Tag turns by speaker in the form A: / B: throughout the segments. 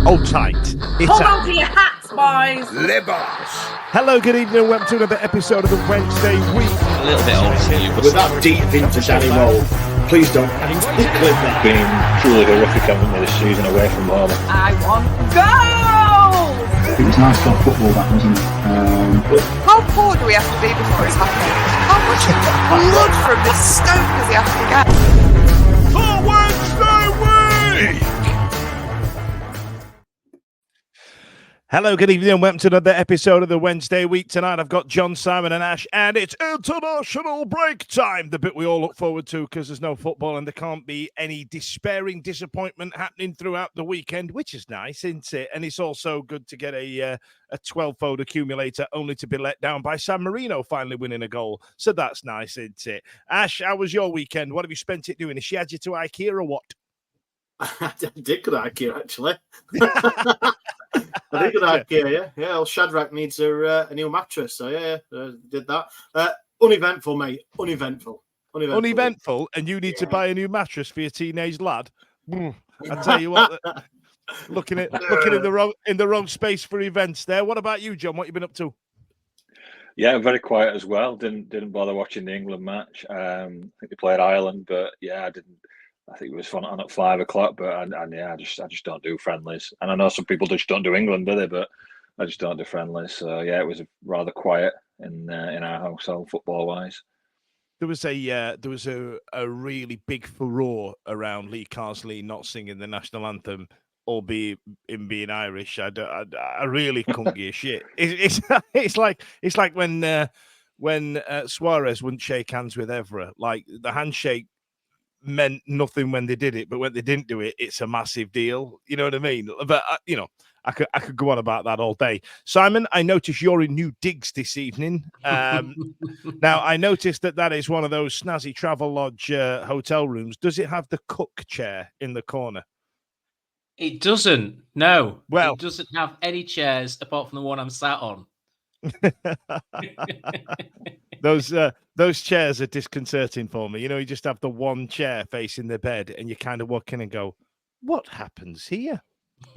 A: Hold tight.
B: Hold on to your hats, boys.
C: Libos.
A: Hello, good evening, and welcome to another episode of the Wednesday Week.
D: A little bit old for you, but
C: Without deep into Danny Roll, please don't clip that.
E: Been truly horrific having this season away from home.
B: I want goals.
F: It was nice to have football, that wasn't it?
G: How poor do we have to be before it's happening? How much blood from this stone does he have to get?
C: The Wednesday Week.
A: Hello, good evening, and welcome to another episode of the Wednesday Week. Tonight I've got John, Simon and Ash, and it's international break time, the bit we all look forward to because there's no football and there can't be any despairing disappointment happening throughout the weekend, which is nice, isn't it? And it's also good to get a 12-fold accumulator only to be let down by San Marino finally winning a goal. So that's nice, isn't it? Ash, how was your weekend? What have you spent it doing? Has she had you to IKEA or what?
H: I did go to IKEA, actually. I did go to IKEA, yeah. Old Shadrach needs a new mattress, so yeah, did that. Uneventful, mate. Uneventful,
A: and you need to buy a new mattress for your teenage lad. I tell you what, looking in the wrong space for events there. What about you, John? What you been up to?
E: Yeah, very quiet as well. Didn't bother watching the England match. I think they played Ireland, but yeah, I didn't. I think it was fun on at 5 o'clock, but I just don't do friendlies. And I know some people just don't do England, do they? But I just don't do friendlies. So yeah, it was rather quiet in our household football wise.
A: There was a really big furore around Lee Carsley not singing the national anthem, albeit in being Irish. I really couldn't give a shit. It's like when Suarez wouldn't shake hands with Evra. Like the handshake meant nothing when they did it, but when they didn't do it, it's a massive deal. You know what I mean? But I could go on about that all day. Simon, I noticed you're in new digs this evening. Now, I noticed that is one of those snazzy Travel Lodge hotel rooms. Does it have the cook chair in the corner?
D: it doesn't. No,
A: well,
D: it doesn't have any chairs apart from the one I'm sat on.
A: Those chairs are disconcerting for me. You just have the one chair facing the bed, and you kind of walk in and go, "What happens here?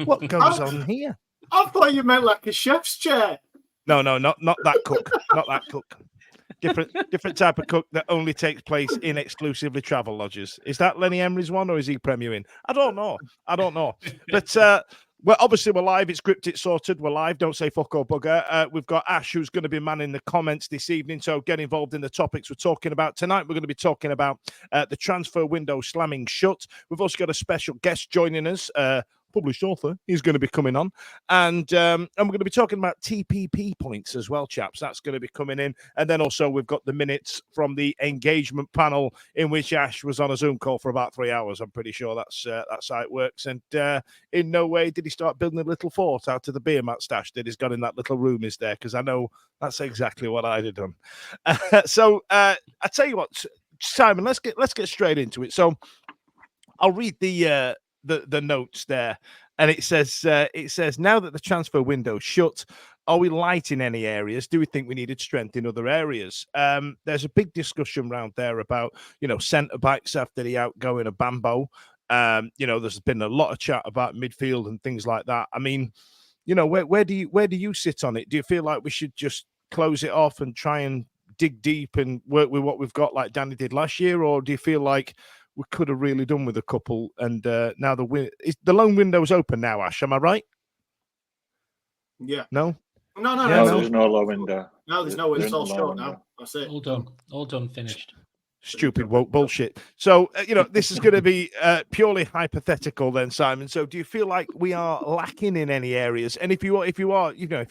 A: What goes on here?"
H: I thought you meant like a chef's chair.
A: No, not that cook. Not that cook. Different type of cook that only takes place in exclusively travel lodges. Is that Lenny Emery's one, or is he premiering? I don't know. But well, obviously we're live. It's scripted, sorted. We're live. Don't say fuck or bugger. We've got Ash, who's going to be manning the comments this evening. So get involved in the topics we're talking about tonight. We're going to be talking about the transfer window slamming shut. We've also got a special guest joining us. Published author, he's going to be coming on, and we're going to be talking about TPP points as well, chaps. That's going to be coming in, and then also we've got the minutes from the engagement panel in which Ash was on a Zoom call for about 3 hours. I'm pretty sure that's how it works, and in no way did he start building a little fort out of the beer mat stash that he's got in that little room is there, because I know that's exactly what I'd have done. So I tell you what, Simon, let's get straight into it. So I'll read the notes there, and it says now that the transfer window's shut, are we light in any areas? Do we think we needed strength in other areas? There's a big discussion around there about centre backs after the outgoing of Bambo. There's been a lot of chat about midfield and things like that. I mean, where do you sit on it? Do you feel like we should just close it off and try and dig deep and work with what we've got like Danny did last year, or do you feel like we could have really done with a couple, and now the loan window's open now, Ash? Am I right?
H: Yeah.
A: No.
E: There's no low window.
H: No, there's no. It's all short now. That's it.
D: All done, finished.
A: Stupid woke bullshit. So this is going to be purely hypothetical then, Simon. So do you feel like we are lacking in any areas? And if you are, if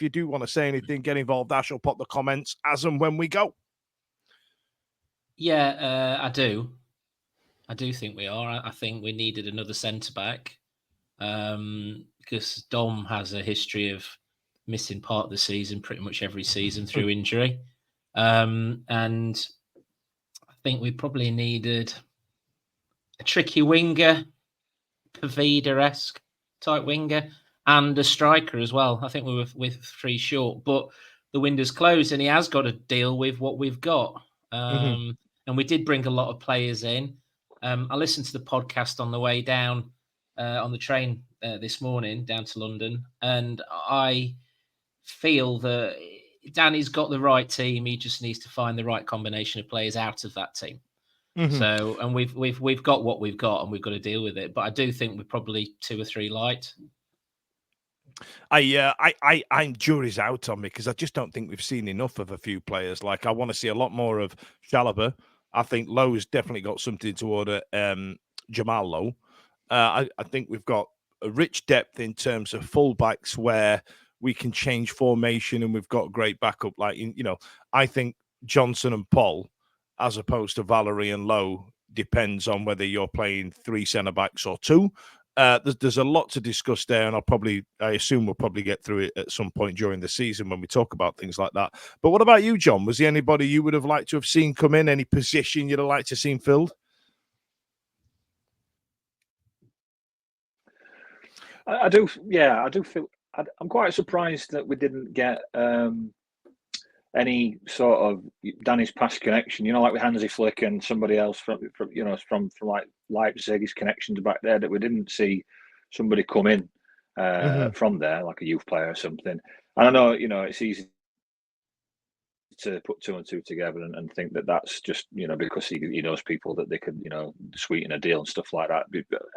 A: you do want to say anything, get involved. Ash will pop the comments as and when we go.
D: Yeah, I do. I do think we are. I think we needed another centre-back because Dom has a history of missing part of the season, pretty much every season through injury. And I think we probably needed a tricky winger, Pavida-esque type winger, and a striker as well. I think we were with 3 short, but the window's closed and he has got to deal with what we've got. And we did bring a lot of players in. I listened to the podcast on the way down on the train this morning down to London, and I feel that Danny's got the right team. He just needs to find the right combination of players out of that team. So, and we've got what we've got, and we've got to deal with it. But I do think we're probably 2 or 3 light.
A: I'm jury's out on me because I just don't think we've seen enough of a few players. Like, I want to see a lot more of Chalobah. I think Lowe's definitely got something to order. Jamal Lowe. I think we've got a rich depth in terms of fullbacks where we can change formation, and we've got great backup. Like, I think Johnson and Paul, as opposed to Valerie and Lowe, depends on whether you're playing 3 centre backs or 2. There's a lot to discuss there, and I assume we'll probably get through it at some point during the season when we talk about things like that. But what about you, John? Was there anybody you would have liked to have seen come in? Any position you'd have liked to have seen filled?
E: I do feel I'm quite surprised that we didn't get any sort of Danny's past connection, like with Hansi Flick and somebody else from like Leipzig's connections back there, that we didn't see somebody come in from there, like a youth player or something. And I know, it's easy to put 2 and 2 together and think that that's just, because he knows people that they could, sweeten a deal and stuff like that.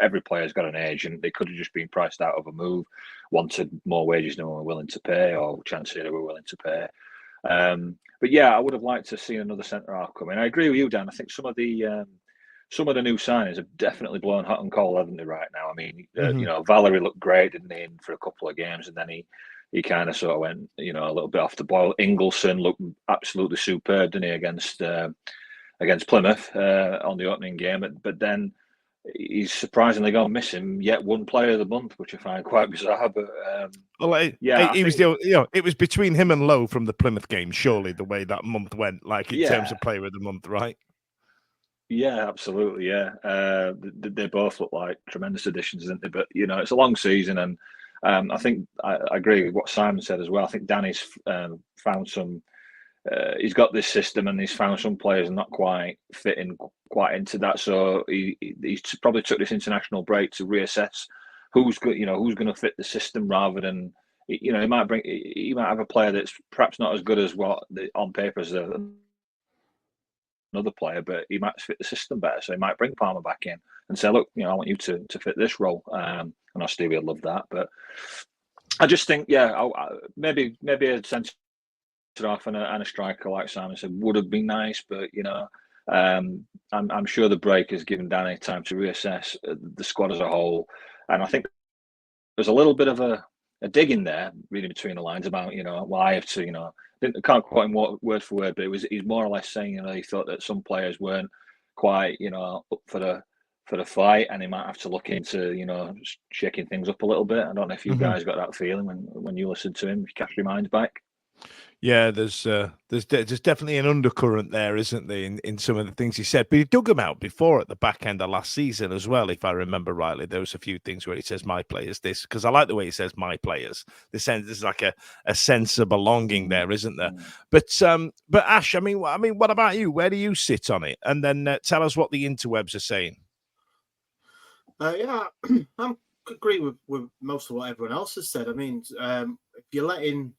E: Every player's got an agent. They could have just been priced out of a move, wanted more wages than we were willing to pay, or chances they were willing to pay. But yeah, I would have liked to see another centre half come in. I agree with you, Dan. I think some of the new signings have definitely blown hot and cold, haven't they, right now? I mean, Valerie looked great, didn't he, for a couple of games, and then he kind of sort of went, a little bit off the boil. Ingleson looked absolutely superb, didn't he, against Plymouth on the opening game. But then he's surprisingly gone missing yet one player of the month, which I find quite bizarre. But
A: it was between him and Lowe from the Plymouth game, surely, the way that month went, like in terms of player of the month, right?
E: Yeah, absolutely. Yeah, they both look like tremendous additions, isn't they? But it's a long season, and I think I agree with what Simon said as well. I think Danny's found some. He's got this system, and he's found some players not quite fitting quite into that. So he's probably took this international break to reassess who's good, who's going to fit the system, rather than he might have a player that's perhaps not as good as what on paper is another player, but he might fit the system better. So he might bring Palmer back in and say, look, I want you to fit this role. And I still would love that. But I just think, maybe a centre half and a striker, like Simon said, would have been nice. But, I'm sure the break has given Danny time to reassess the squad as a whole. And I think there's a little bit of a dig in there, reading between the lines, about, I have to, I can't quote him word for word, but he's more or less saying, he thought that some players weren't quite, up for the fight, and he might have to look into, shaking things up a little bit. I don't know if you guys got that feeling when you listened to him, if you cast your minds back.
A: Yeah, there's definitely an undercurrent there, isn't there, in some of the things he said. But he dug them out before at the back end of last season as well, if I remember rightly. There was a few things where he says "my players" this, because I like the way he says "my players." There's like a sense of belonging there, isn't there? But Ash, I mean, what about you? Where do you sit on it? And then tell us what the interwebs are saying.
H: I agree with most of what everyone else has said. I mean, if you're letting,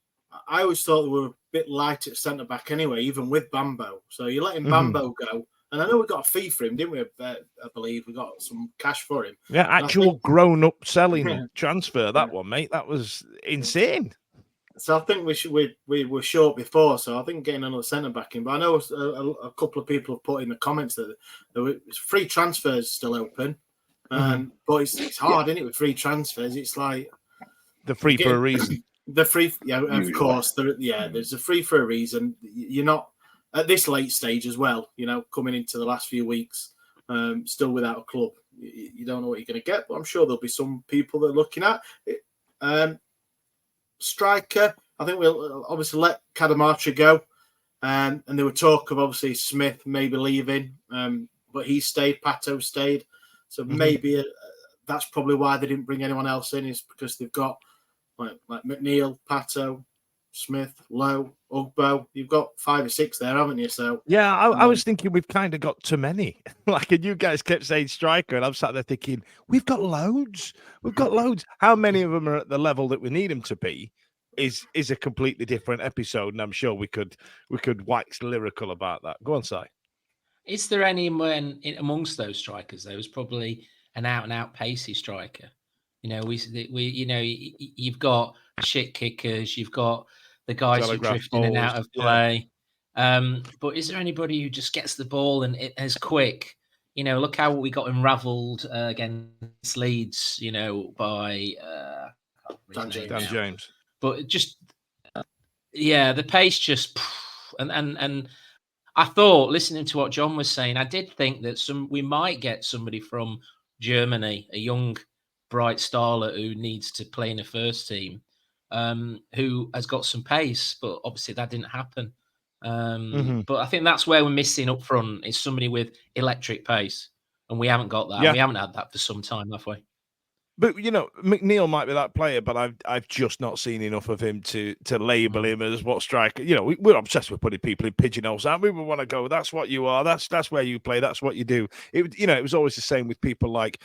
H: I always thought we were a bit light at centre back anyway, even with Bambo. So you're letting Bambo go, and I know we got a fee for him, didn't we? I believe we got some cash for him.
A: Yeah, actual grown-up selling transfer. That one, mate. That was insane.
H: So I think we were short before. So I think getting another centre back in. But I know a couple of people have put in the comments that there were free transfers still open. But it's hard, isn't it, with free transfers? It's like
A: the free for a reason.
H: The free, of course. There's a free for a reason. You're not at this late stage as well. Coming into the last few weeks, still without a club. You don't know what you're going to get, but I'm sure there'll be some people that are looking at it. Striker, I think we'll obviously let Cadamartra go, and there were talk of obviously Smith maybe leaving, but he stayed. Pato stayed. So maybe that's probably why they didn't bring anyone else in, is because they've got like McNeil, Pato, Smith, Lowe, Ugbo. You've got 5 or 6 there, haven't you? So
A: yeah, I was thinking we've kind of got too many. Like, and you guys kept saying striker, and I'm sat there thinking we've got loads. We've got loads. How many of them are at the level that we need them to be? Is a completely different episode, and I'm sure we could wax lyrical about that. Go on, Si.
D: Is there anyone amongst those strikers? There was probably an out pacey striker. You know, you've got shit kickers, you've got the guys who
A: Telegraph
D: drift in and out
A: balls,
D: of play. But is there anybody who just gets the ball and it as quick? You know, look how we got unravelled against Leeds. You know, by
H: Dan
A: James.
D: But just the pace just and I thought, listening to what John was saying, I did think that we might get somebody from Germany, a young, bright starlet who needs to play in a first team, who has got some pace, but obviously that didn't happen. But I think that's where we're missing up front is somebody with electric pace, and we haven't got that.
A: Yeah.
D: We haven't had that for some time, have we?
A: But you know, McNeil might be that player, but I've just not seen enough of him to label him as what striker. You know, we're obsessed with putting people in pigeonholes, aren't we? We want to go, that's what you are, that's where you play, that's what you do. It was always the same with people like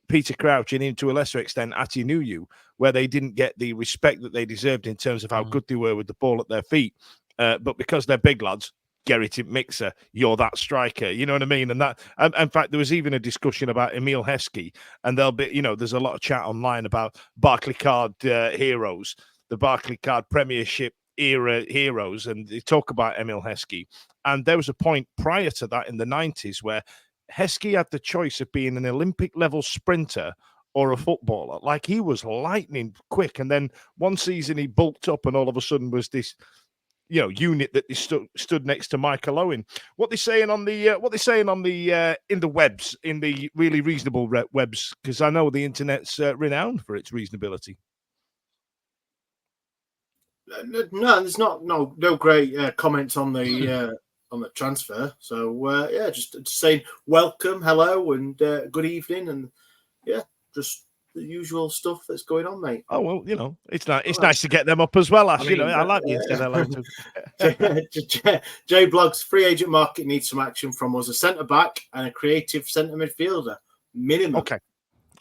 A: Peter Crouch and even to a lesser extent Ati Nuyu, where they didn't get the respect that they deserved in terms of how good they were with the ball at their feet. But because they're big lads, Gerrit Mixer, you're that striker, you know what I mean? And that, in fact, there was even a discussion about Emil Heskey, and there'll be, there's a lot of chat online about Barclaycard heroes, the Barclaycard Premiership era heroes, and they talk about Emil Heskey. And there was a point prior to that in the 90s where Heskey had the choice of being an Olympic level sprinter or a footballer. Like, he was lightning quick, and then one season he bulked up, and all of a sudden was this unit that they stood next to Michael Owen. What they saying on the in the webs, in the really reasonable webs, because I know the internet's renowned for its reasonability.
H: No, there's no great comments on the transfer. So just saying welcome, hello, and good evening, and just the usual stuff that's going on, mate.
A: Oh well, it's nice to get them up as well, Ash. I like being said hello to.
H: J Blogs, free agent market needs some action from us. A centre back and a creative centre midfielder, minimum.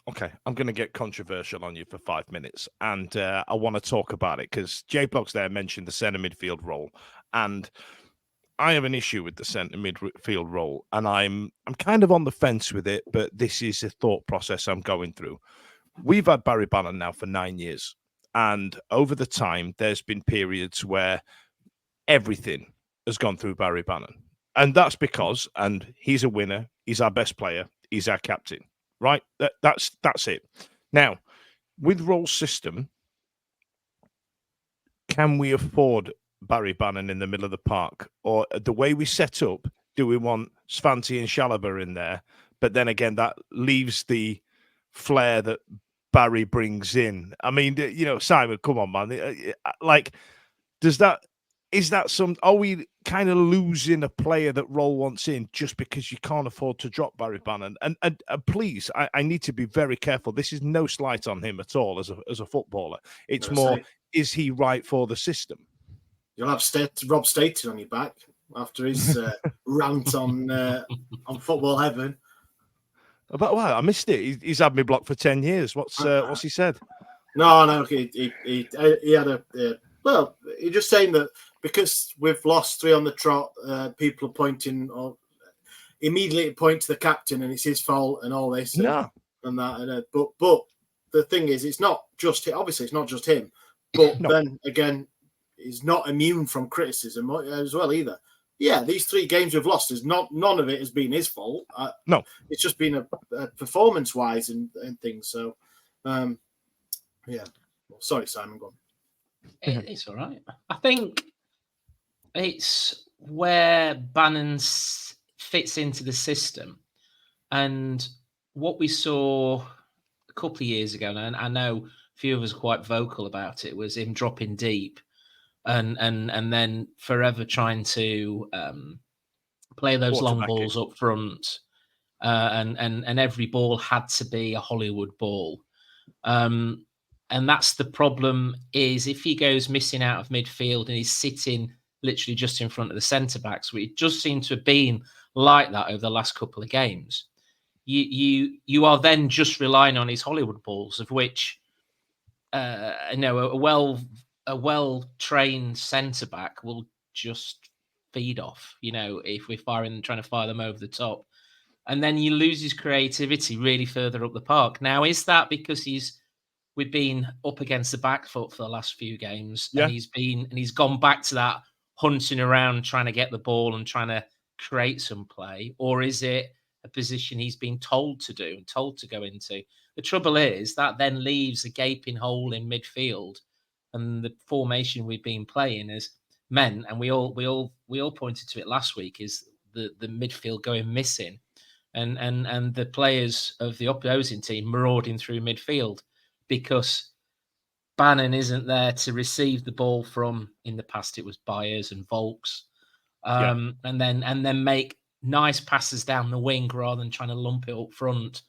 A: Okay, I'm going to get controversial on you for 5 minutes, and I want to talk about it because J Blogs there mentioned the centre midfield role, and I have an issue with the centre midfield role, and I'm kind of on the fence with it, but this is a thought process I'm going through. We've had Barry Bannon now for 9 years, and over the time, there's been periods where everything has gone through Barry Bannon, and that's because, and he's a winner, he's our best player, he's our captain, right? That's it. Now, with Roll's system, can we afford Barry Bannon in the middle of the park, or the way we set up? Do we want Svanti and Chalobah in there? But then again, that leaves the flair that Barry brings in. I mean, Simon, come on, man. Like, is that are we kind of losing a player that Roll wants in just because you can't afford to drop Barry Bannon? And please, I need to be very careful. This is no slight on him at all as a footballer. It's more, is he right for the system?
H: You'll have Rob Staten on your back after his rant on Football Heaven.
A: About what? I missed it. He's had me blocked for 10 years. What's he said?
H: No. He had he's just saying that because we've lost 3 on the trot, people are pointing or immediately point to the captain and it's his fault and all this and that. And but the thing is, it's not just him. Obviously, it's not just him. But then again, he's not immune from criticism as well either. Yeah, these 3 games we've lost none of it has been his fault.
A: No,
H: it's just been a performance-wise and things. So, sorry, Simon, go on.
D: It's all right. I think it's where Bannon fits into the system, and what we saw a couple of years ago, and I know a few of us are quite vocal about it, was him dropping deep. And then forever trying to play those long balls up front, and every ball had to be a Hollywood ball, and And that's the problem, is if he goes missing out of midfield and he's sitting literally just in front of the centre-backs, which it does seem to have been like that over the last couple of games, you are then just relying on his Hollywood balls, of which a well-trained centre-back will just feed off, if we're trying to fire them over the top. And then you lose his creativity really further up the park. Now, is that because we've been up against the back foot for the last few games, and he's gone back to that hunting around, trying to get the ball and trying to create some play, or is it a position he's been told to do and told to go into? The trouble is that then leaves a gaping hole in midfield, and the formation we've been playing has meant, and we all pointed to it last week, is the midfield going missing, and the players of the opposing team marauding through midfield, because Bannon isn't there to receive the ball from. In the past, it was Byers and Volks, and then make nice passes down the wing rather than trying to lump it up front,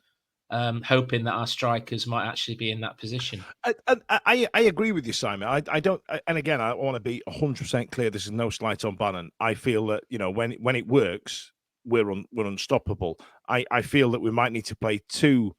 D: hoping that our strikers might actually be in that position.
A: I agree with you, Simon. I don't, and again, I want to be 100% clear. This is no slight on Bannon. I feel that when it works, we're unstoppable. I feel that we might need to play two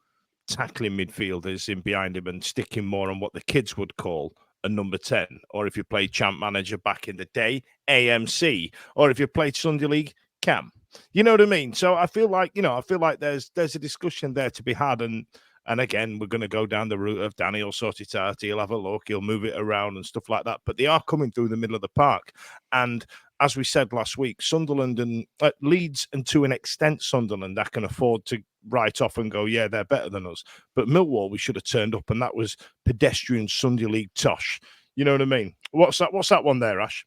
A: tackling midfielders in behind him and sticking more on what the kids would call a number 10, or if you played champ manager back in the day, AMC, or if you played Sunday League, Cam. You know what I mean? So I feel like there's a discussion there to be had, and again, we're going to go down the route of Danny will sort it out, he'll have a look, he'll move it around and stuff like that. But they are coming through the middle of the park, and as we said last week, Sunderland and Leeds, and to an extent Sunderland, I can afford to write off and go, yeah, they're better than us. But Millwall, we should have turned up, and that was pedestrian Sunday League tosh. You know what I mean? What's that one there, Ash?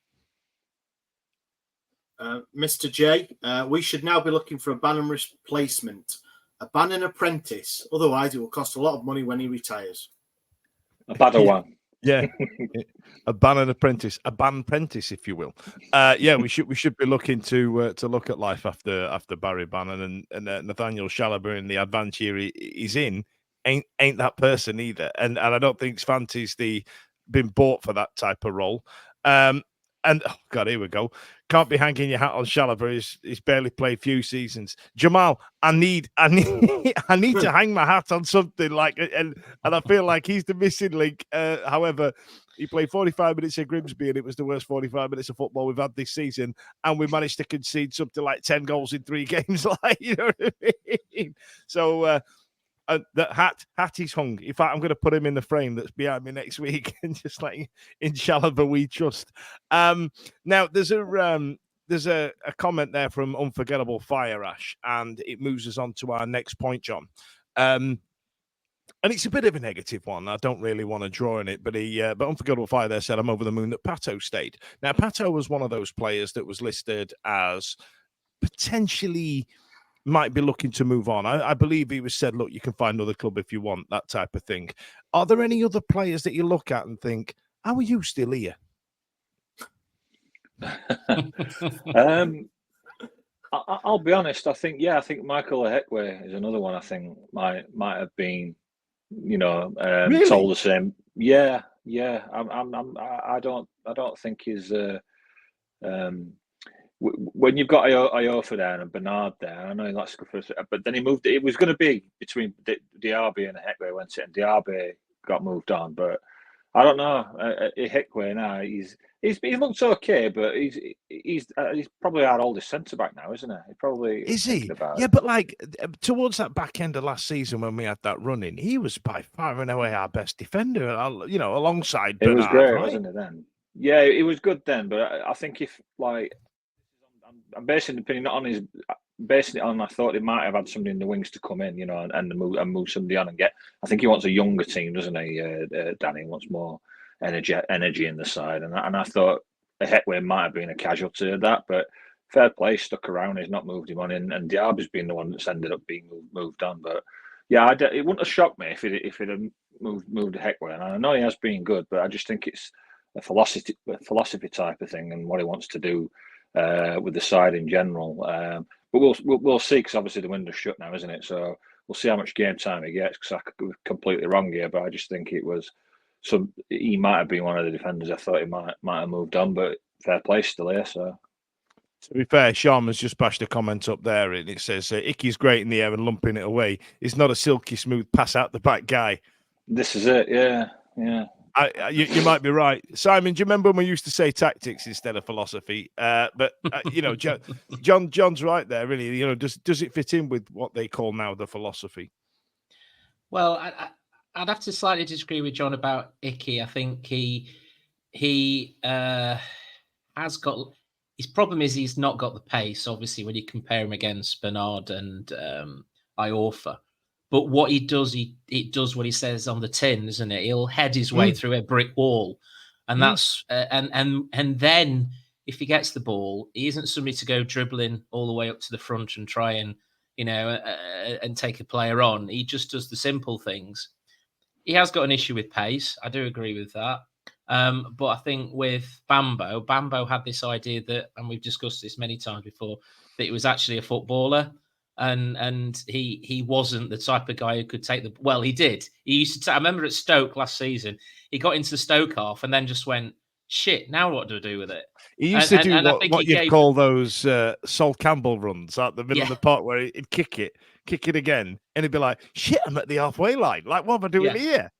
H: Mr. J, we should now be looking for a Bannon replacement, a Bannon apprentice. Otherwise, it will cost a lot of money when he retires.
E: A better one.
A: Yeah, a Bannon apprentice, a Ban apprentice, if you will. We should be looking to look at life after Barry Bannon, and Nathaniel Chalobah in the advance year he's in ain't that person either, and I don't think Svanti's been bought for that type of role. And oh God, here we go. Can't be hanging your hat on Chalobah. He's barely played few seasons. Jamal, I need to hang my hat on something like, and I feel like he's the missing link. However, he played 45 minutes at Grimsby, and it was the worst 45 minutes of football we've had this season. And we managed to concede something like 10 goals in 3 games. Like, you know what I mean? So. That hat he's hung. In fact, I'm going to put him in the frame that's behind me next week, and just like in Chalobah we trust. Now there's a comment there from Unforgettable Fire, Ash, and it moves us on to our next point, John. And it's a bit of a negative one. I don't really want to draw on it, but Unforgettable Fire there said, I'm over the moon that Pato stayed. Now, Pato was one of those players that was listed as potentially might be looking to move on. I believe he was said, look, you can find another club if you want, that type of thing. Are there any other players that you look at and think, how are you still here?
E: I'll be honest. I think Michael Ehekwe is another one. I think might have been,
A: really?
E: told the same. Yeah. I don't think he's. When you've got Iofa there and Bernard there, I know that's good for, but then he moved. It was going to be between Diaby and Ehekwe, went it, and Diaby got moved on. But I don't know. Ehekwe now, he looks okay, but he's probably our oldest centre back now, isn't he? He probably
A: is he? Yeah,
E: it.
A: But like towards that back end of last season when we had that running, he was by far and away our best defender. Alongside Bernard.
E: It was great,
A: right?
E: wasn't it? Then, yeah, it was good then. But I think if like. I'm basing the opinion not on his, basing it on. I thought he might have had somebody in the wings to come in, and move somebody on and get. I think he wants a younger team, doesn't he, Danny? He wants more energy in the side, and I thought Ehekwe might have been a casualty of that, but fair play, stuck around. He's not moved him on, and Diaby's been the one that's ended up being moved on. But yeah, it wouldn't have shocked me if it had moved Ehekwe, and I know he has been good, but I just think it's a philosophy type of thing and what he wants to do. With the side in general, but we'll see, because obviously the window's shut now, isn't it? So we'll see how much game time he gets, because I could be completely wrong here, but I just think it was So he might have been one of the defenders. I thought he might have moved on, but fair play, still here. So
A: to be fair, Sharman's just bashed a comment up there, and it says Icky's great in the air and lumping it away. He's not a silky smooth pass out the back guy.
E: this is it. Yeah.
A: You might be right, Simon. Do you remember when we used to say tactics instead of philosophy? But John's right there. Really, does it fit in with what they call now the philosophy?
D: Well, I'd have to slightly disagree with John about Icky. I think he has got. His problem is he's not got the pace. Obviously, when you compare him against Bernard and Iorfa. But what he does, it does what he says on the tin, isn't it? He'll head his way through a brick wall, and that's and then if he gets the ball, he isn't somebody to go dribbling all the way up to the front and try and and take a player on. He just does the simple things. He has got an issue with pace. I do agree with that. But I think with Bambo had this idea that, and we've discussed this many times before, that he was actually a footballer. And he wasn't the type of guy who could take the. Well, he did. He used to. I remember at Stoke last season, he got into the Stoke half and then just went, "Shit! Now what do I do with it?"
A: He used to do what you'd call those Sol Campbell runs at the middle of the park, where he'd kick it again, and he'd be like, "Shit! I'm at the halfway line. Like, what am I doing here?"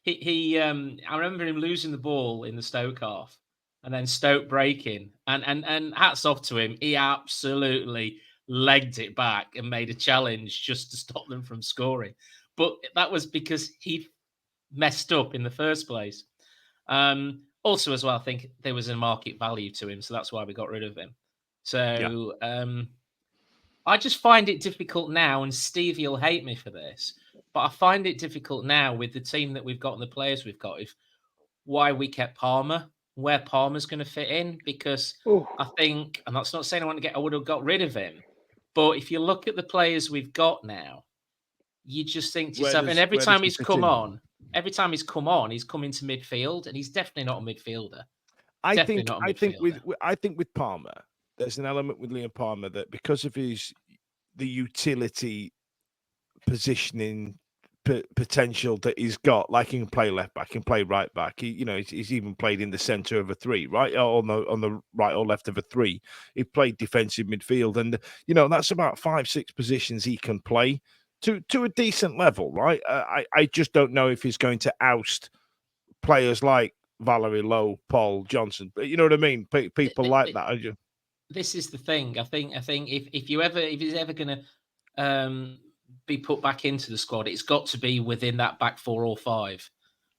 D: I remember him losing the ball in the Stoke half, and then Stoke breaking, and hats off to him. He absolutely legged it back and made a challenge just to stop them from scoring. But that was because he messed up in the first place. Also, as well, I think there was a market value to him, so that's why we got rid of him. So I just find it difficult now, and Stevie will hate me for this, but I find it difficult now with the team that we've got and the players we've got, why we kept Palmer, where Palmer's going to fit in, because I think, and that's not saying I would have got rid of him, but if you look at the players we've got now, you just think to yourself, and every time he's come on, he's come into midfield, and he's definitely not a midfielder.
A: I think with Palmer, there's an element with Liam Palmer that because of the utility positioning potential that he's got, like he can play left back, he can play right back. He's even played in the centre of a three, right, on the right or left of a three. He played defensive midfield, and that's about 5-6 positions he can play to a decent level, right? I just don't know if he's going to oust players like Valerie Lowe, Paul Johnson, but you know what I mean. People like that.
D: This is the thing. I think if he's ever going to be put back into the squad, it's got to be within that back 4 or 5.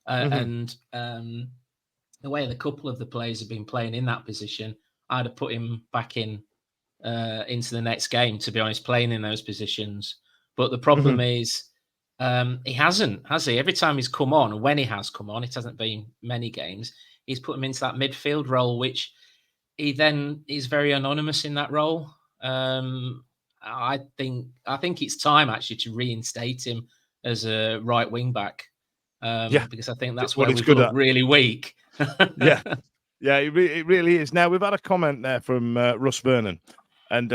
D: And the way the couple of the players have been playing in that position, I'd have put him back in into the next game, to be honest, playing in those positions. But the problem is he hasn't, has he? Every time he's come on, and when he has come on, it hasn't been many games, he's put him into that midfield role, which he then is very anonymous in that role. I think it's time actually to reinstate him as a right wing back. Because I think that's where we've looked really weak.
A: Yeah, it really is. Now we've had a comment there from Russ Vernon, and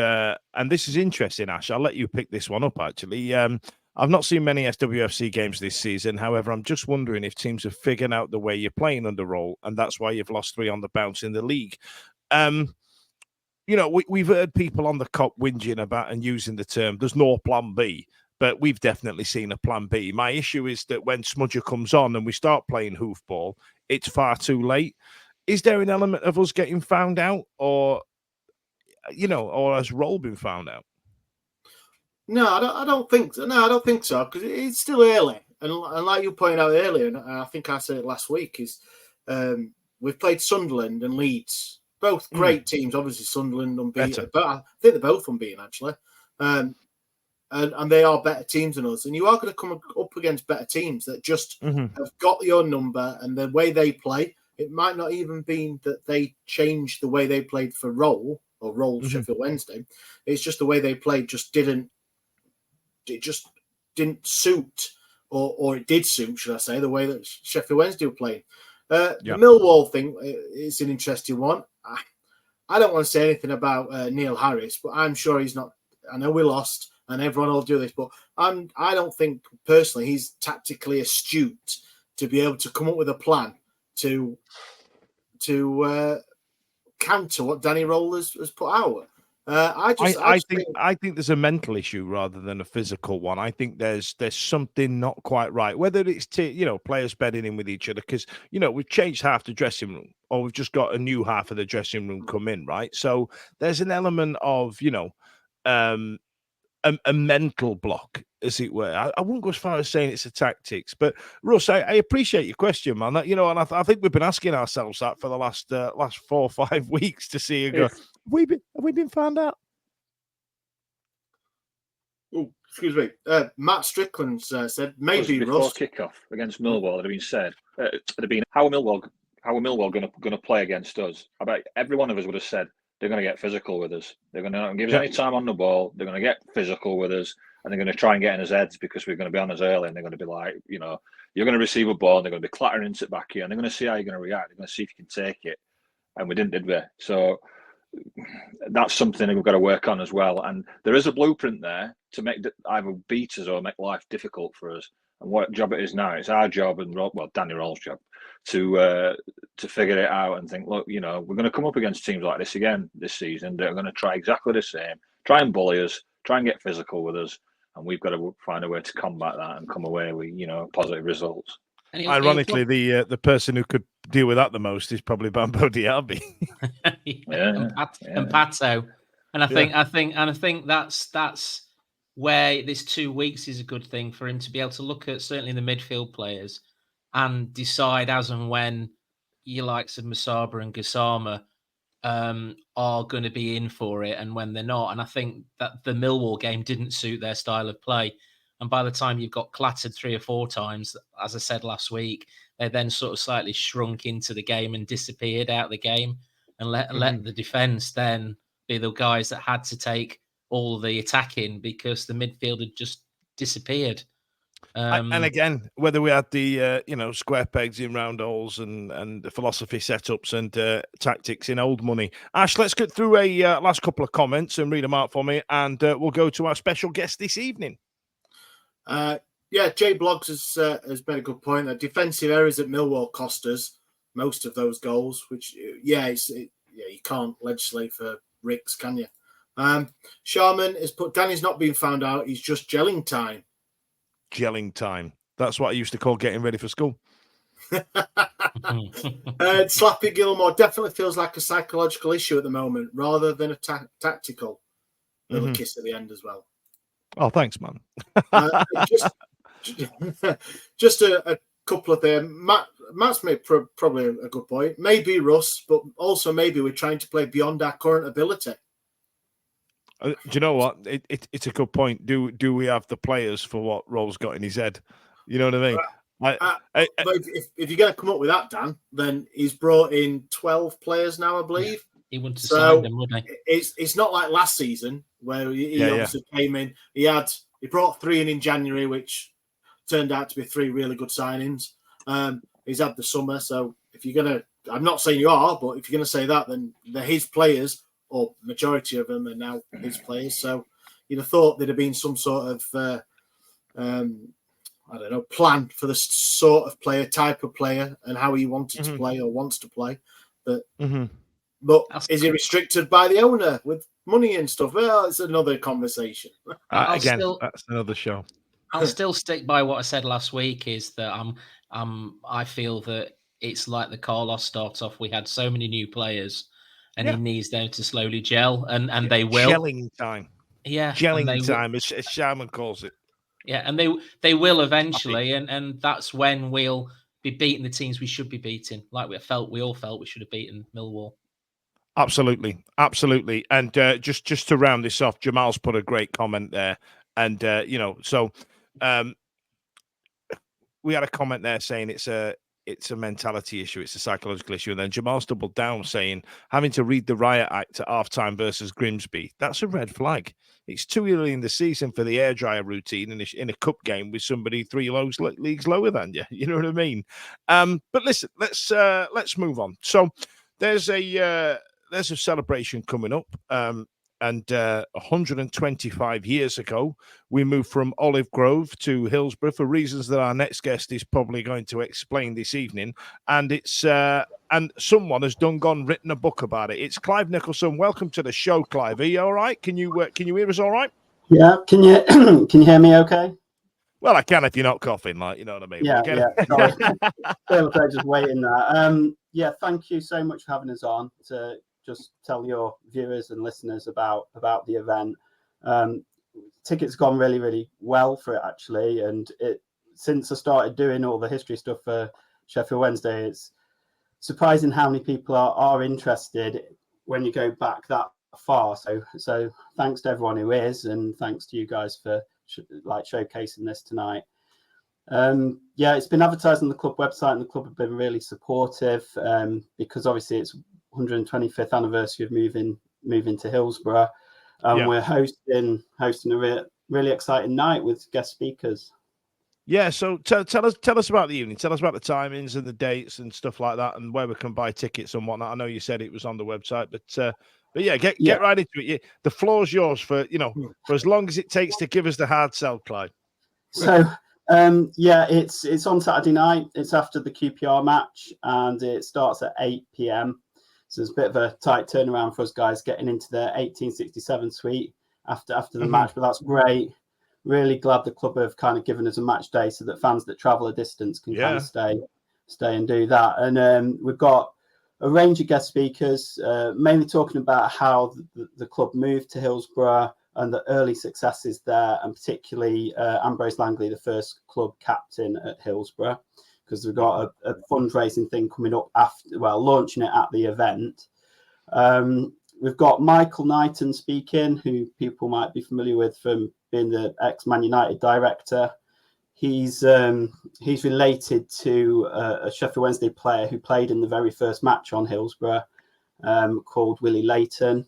A: this is interesting, Ash. I'll let you pick this one up. Actually, I've not seen many SWFC games this season. However, I'm just wondering if teams have figured out the way you're playing under Roll, and that's why you've lost 3 on the bounce in the league. We've heard people on the COP whinging about and using the term, there's no plan B, but we've definitely seen a plan B. My issue is that when Smudger comes on and we start playing hoofball, it's far too late. Is there an element of us getting found out, or has Roll been found out?
H: No, I don't think so. No, I don't think so, because it's still early. And like you pointed out earlier, and I think I said it last week, is we've played Sunderland and Leeds. Both great teams, obviously Sunderland unbeaten, but I think they're both unbeaten actually, and they are better teams than us. And you are going to come up against better teams that just have got your number, and the way they play, it might not even be that they changed the way they played for Roll Sheffield Wednesday. It's just the way they played just didn't suit, or it did suit, should I say, the way that Sheffield Wednesday were playing. The Millwall thing is an interesting one. I don't want to say anything about Neil Harris, but I'm sure he's not. I know we lost, and everyone will do this, but I don't think personally he's tactically astute to be able to come up with a plan to counter what Danny Rowell has put out.
A: I think there's a mental issue rather than a physical one. I think there's something not quite right. Whether it's players bedding in with each other, because we've changed half the dressing room, or we've just got a new half of the dressing room come in, right? So there's an element of a mental block, as it were. I wouldn't go as far as saying it's a tactics, but Russ, I appreciate your question, man. That, and I think we've been asking ourselves that for the last 4 or 5 weeks to see and go, have we been found out?
H: Oh, excuse me. Matt Strickland said maybe
E: before
H: Russ
E: kickoff against Millwall. It had been said. It had been how are Millwall going to play against us? I bet every one of us would have said they're going to get physical with us. They're going to not give us any time on the ball. They're going to get physical with us, and they're going to try and get in his heads because we're going to be on us early, and they're going to be like, you're going to receive a ball, and they're going to be clattering into it back here, and they're going to see how you're going to react. They're going to see if you can take it, and we didn't, did we? So that's something that we've got to work on as well. And there is a blueprint there to make either beat us or make life difficult for us. And what job it is now, it's our job and Danny Rowell's job to figure it out and think, look, we're going to come up against teams like this again this season. They're going to try exactly the same, try and bully us, try and get physical with us, and we've got to find a way to combat that and come away with positive results.
A: Ironically, the person who could deal with that the most is probably Bambo Diaby.
D: And Pato, and I think that's where this 2 weeks is a good thing for him to be able to look at certainly the midfield players and decide as and when your likes of Masaba and Gassama are going to be in for it and when they're not. And I think that the Millwall game didn't suit their style of play. And by the time you've got clattered 3 or 4 times, as I said last week, they then sort of slightly shrunk into the game and disappeared out of the game and let the defence then be the guys that had to take all the attacking because the midfield had just disappeared.
A: And again, whether we had the square pegs in round holes and the philosophy setups and tactics in old money. Ash, let's get through a last couple of comments and read them out for me, and we'll go to our special guest this evening.
H: Jay Bloggs has made a good point. The defensive errors at Millwall cost us most of those goals, which you can't legislate for Ricks, can you? Sharman has put Danny's not being found out. He's just gelling time.
A: Gelling time. That's what I used to call getting ready for school.
H: Slappy Gilmore definitely feels like a psychological issue at the moment rather than a tactical. Little kiss at the end as well.
A: Oh, thanks, man.
H: Just a couple of them. Matt's made probably a good point. Maybe Russ, but also maybe we're trying to play beyond our current ability.
A: Do you know what? It's a good point. Do we have the players for what Rowell's got in his head? You know what I mean?
H: But if you're going to come up with that, Dan, then he's brought in 12 players now, I believe.
D: Yeah, he wouldn't have signed them, would he?
H: It's not like last season where he obviously came in. He brought 3 in January, which turned out to be 3 really good signings. He's had the summer, so if you're going to, I'm not saying you are, but if you're going to say that, then they're his players, or majority of them are now his players. So you'd have thought there'd have been some sort of, plan for the sort of player, type of player, and how he wanted to play or wants to play. But is he restricted by the owner with money and stuff? Well, it's another conversation.
A: That's another show.
D: I'll still stick by what I said last week. Is that I feel that it's like the Carlos start off. We had so many new players. And he needs them to slowly gel, and they will.
A: Gelling time.
D: Yeah.
A: Gelling time, as Sharman calls it.
D: Yeah, and they will eventually, and that's when we'll be beating the teams we should be beating, like we all felt we should have beaten Millwall.
A: Absolutely. And just to round this off, Jamal's put a great comment there. And, we had a comment there saying it's a mentality issue, it's a psychological issue. And then Jamal's doubled down saying having to read the riot act at halftime versus Grimsby, that's a red flag. It's too early in the season for the airdryer routine in a cup game with somebody 3 leagues lower than you. You know what I mean? But listen, let's move on. So there's a celebration coming up. And 125 years ago, we moved from Olive Grove to Hillsborough for reasons that our next guest is probably going to explain this evening. And it's and someone has written a book about it. It's Clive Nicholson. Welcome to the show, Clive. Are you all right? Can you hear us all right?
I: Yeah. Can you hear me okay?
A: Well, I can if you're not coughing, like, you know what I mean?
I: Yeah. Sorry. Just waiting there. Yeah. Thank you so much for having us on to just tell your viewers and listeners about the event. Tickets gone really, really well for it, actually. And since I started doing all the history stuff for Sheffield Wednesday, it's surprising how many people are interested when you go back that far. So thanks to everyone who is, and thanks to you guys for showcasing this tonight. Yeah, it's been advertised on the club website, and the club have been really supportive because obviously it's 125th anniversary of moving to Hillsborough, and we're hosting a really exciting night with guest speakers. Yeah, so tell us about the evening. Tell us about the timings and the dates and stuff like that, and where we can buy tickets and whatnot. I know you said it was on the website, but yeah, get right into it. The floor's yours for as long as it takes to give us the hard sell, Clive. So it's on Saturday night. It's after the QPR match, and it starts at 8 p.m. So it's a bit of a tight turnaround for us guys getting into the 1867 suite after the match, but that's great. Really glad the club have kind of given us a match day so that fans that travel a distance can kind of stay and do that. And we've got a range of guest speakers, mainly talking about how the club moved to Hillsborough and the early successes there, and particularly Ambrose Langley, the first club captain at Hillsborough, because we've got a fundraising thing coming up launching it at the event. We've got Michael Knighton speaking, who people might be familiar with from being the ex-Man United director. He's related to a Sheffield Wednesday player who played in the very first match on Hillsborough, called Willie Layton.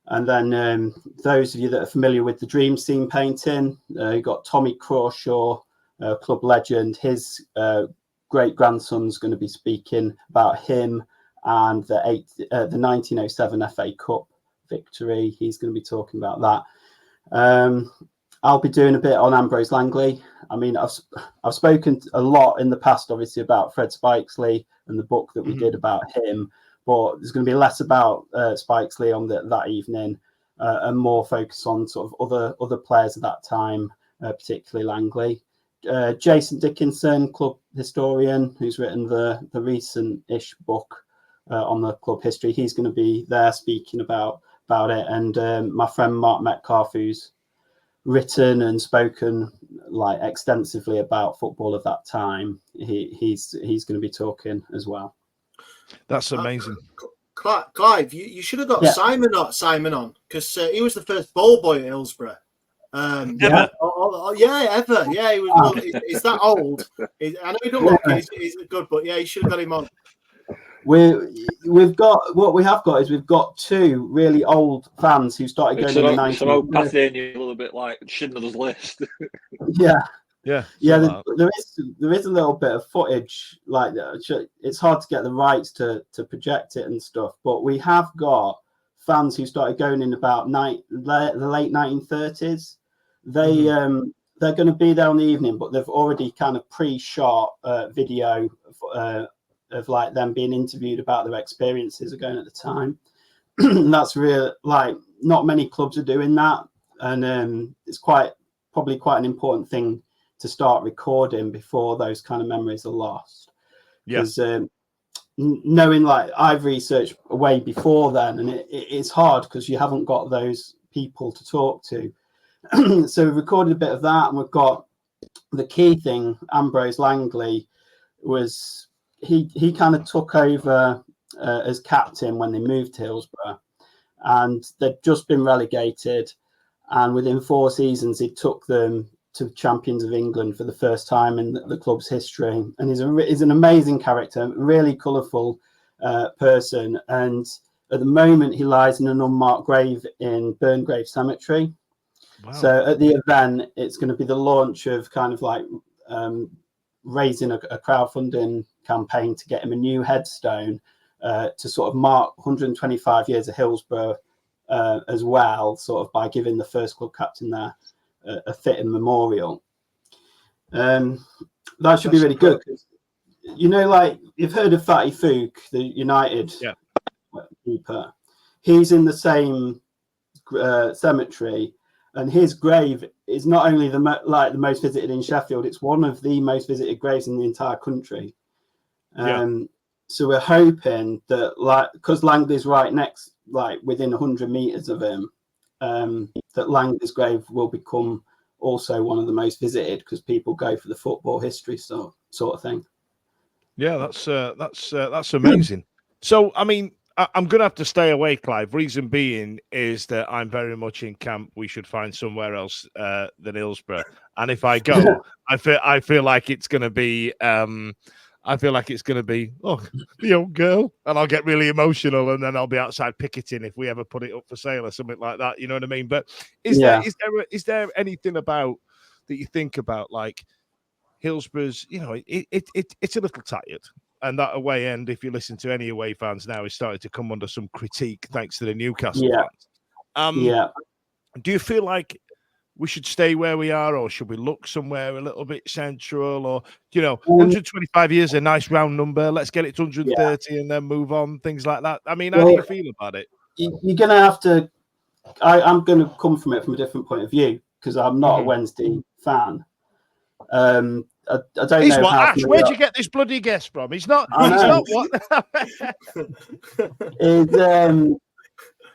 I: And then those of you that are familiar with the Dream Scene painting, you've got Tommy Crawshaw, club legend. His great-grandson's going to be speaking about him and the 1907 FA Cup victory. He's going to be talking about that. I'll be doing a bit on Ambrose Langley. I mean, I've spoken a lot in the past, obviously, about Fred Spikesley and the book that we did about him, but there's going to be less about Spikesley on that evening, and more focus on sort of other players at that time, particularly Langley. Jason Dickinson, club historian, who's written the recent-ish book on the club history. He's going to be there speaking about it. And my friend Mark Metcalf, who's written and spoken extensively about football of that time, he's going to be talking as well. That's amazing.
H: Clive, you should have got Simon on, because he was the first ball boy at Hillsborough. Ever. Ever. Yeah, he was. He's that old. I know he don't look. He's good, but yeah, you should have got him on.
I: We've got two really old fans who started going in the 90s.
E: Some old Pathania, a little bit like Schindler's List.
I: Yeah. There is a little bit of footage like that. It's hard to get the rights to project it and stuff, but we have got fans who started going in about the late 1930s. They're going to be there on the evening, but they've already kind of pre-shot video of like them being interviewed about their experiences of going at the time. That's real. Like, not many clubs are doing that, and it's probably quite an important thing to start recording before those kind of memories are lost. Because knowing, like, I've researched way before then, and it's hard because you haven't got those people to talk to. So we've recorded a bit of that, and we've got the key thing. Ambrose Langley was he kind of took over as captain when they moved to Hillsborough, and they'd just been relegated, and within 4 seasons he took them to Champions of England for the first time in the club's history. And he's an amazing character, really colourful person, and at the moment he lies in an unmarked grave in Burngrave Cemetery. Wow. So at the event, it's going to be the launch of kind of like raising a crowdfunding campaign to get him a new headstone to sort of mark 125 years of Hillsborough as well, sort of by giving the first club captain there a fitting memorial. That should be really good. You know, like you've heard of Fatty Fook, the United keeper. He's in the same cemetery, and his grave is not only the most visited in Sheffield; it's one of the most visited graves in the entire country. So we're hoping that, like, because Langley's right next, like within 100 meters of him, that Langley's grave will become also one of the most visited because people go for the football history sort of thing.
A: Yeah, that's amazing. So, I mean, I'm going to have to stay away, Clive. Reason being is that I'm very much in camp. We should find somewhere else than Hillsborough. And if I go, I feel like it's going to be. I feel like it's going to be the old girl, and I'll get really emotional, and then I'll be outside picketing if we ever put it up for sale or something like that. You know what I mean? But is there anything about that you think about, like Hillsborough's? You know, it's a little tired. And that away end, if you listen to any away fans now, is starting to come under some critique thanks to the Newcastle fans. Do you feel like we should stay where we are, or should we look somewhere a little bit central? Or, 125 years is a nice round number. Let's get it to 130 and then move on, things like that. I mean, how do you feel about it?
I: You're going to have to... I'm going to come from it from a different point of view because I'm not a Wednesday fan. I don't know
A: what,
I: how...
A: Ash, where'd you get this bloody guess from? He's not what?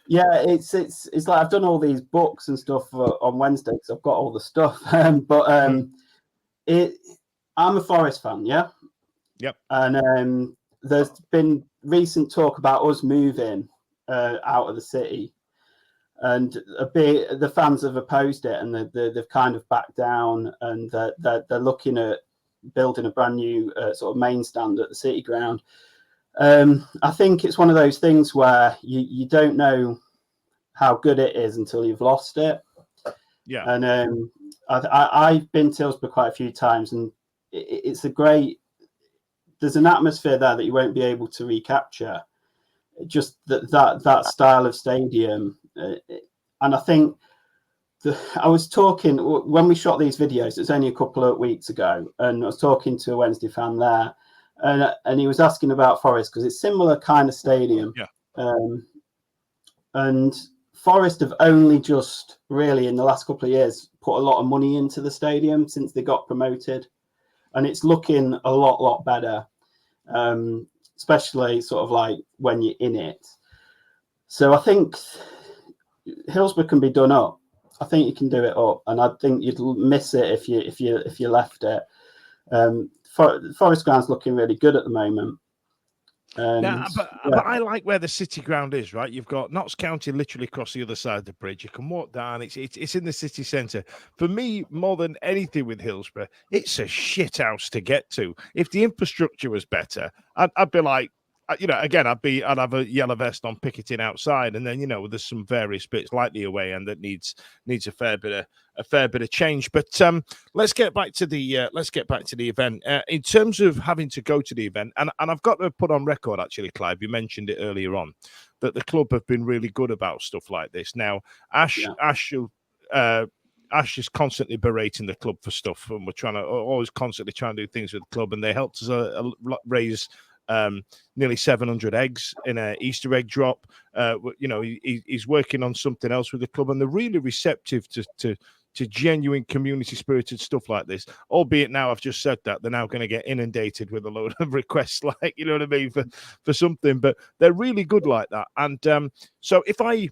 A: It's like I've done all these books and stuff on Wednesday because I've got all the stuff. I'm a Forest fan, yeah? Yep.
I: And there's been recent talk about us moving out of the city. And the fans have opposed it, and they've kind of backed down, and they're looking at building a brand new sort of main stand at the City Ground. I think it's one of those things where you don't know how good it is until you've lost it.
A: Yeah.
I: And I've been to Hillsborough quite a few times, and it's a great. There's an atmosphere there that you won't be able to recapture. Just that style of stadium. And I think I was talking when we shot these videos, it's only a couple of weeks ago, and I was talking to a Wednesday fan there, and he was asking about Forest because it's similar kind of stadium. And Forest have only just really in the last couple of years put a lot of money into the stadium since they got promoted, and it's looking a lot better, especially sort of like when you're in it. So I think Hillsborough can be done up. I think you can do it up, and I think you'd miss it if you left it. Forest Ground's looking really good at the moment.
A: But I like where the City Ground is, right? You've got Notts County literally across the other side of the bridge. You can walk down. It's in the city centre. For me, more than anything with Hillsborough, it's a shit house to get to. If the infrastructure was better, I'd be like, again, I'd have a yellow vest on picketing outside, and then there's some various bits like the away end that needs a fair bit of change. But let's get back to the event. In terms of having to go to the event, and I've got to put on record actually, Clive, you mentioned it earlier on that the club have been really good about stuff like this. Now, Ash is constantly berating the club for stuff, and we're always constantly trying to do things with the club, and they helped us raise nearly 700 eggs in an Easter egg drop. He's working on something else with the club, and they're really receptive to genuine community spirited stuff like this. Albeit now I've just said that they're now going to get inundated with a load of requests, like what I mean, for something. But they're really good like that. And so if I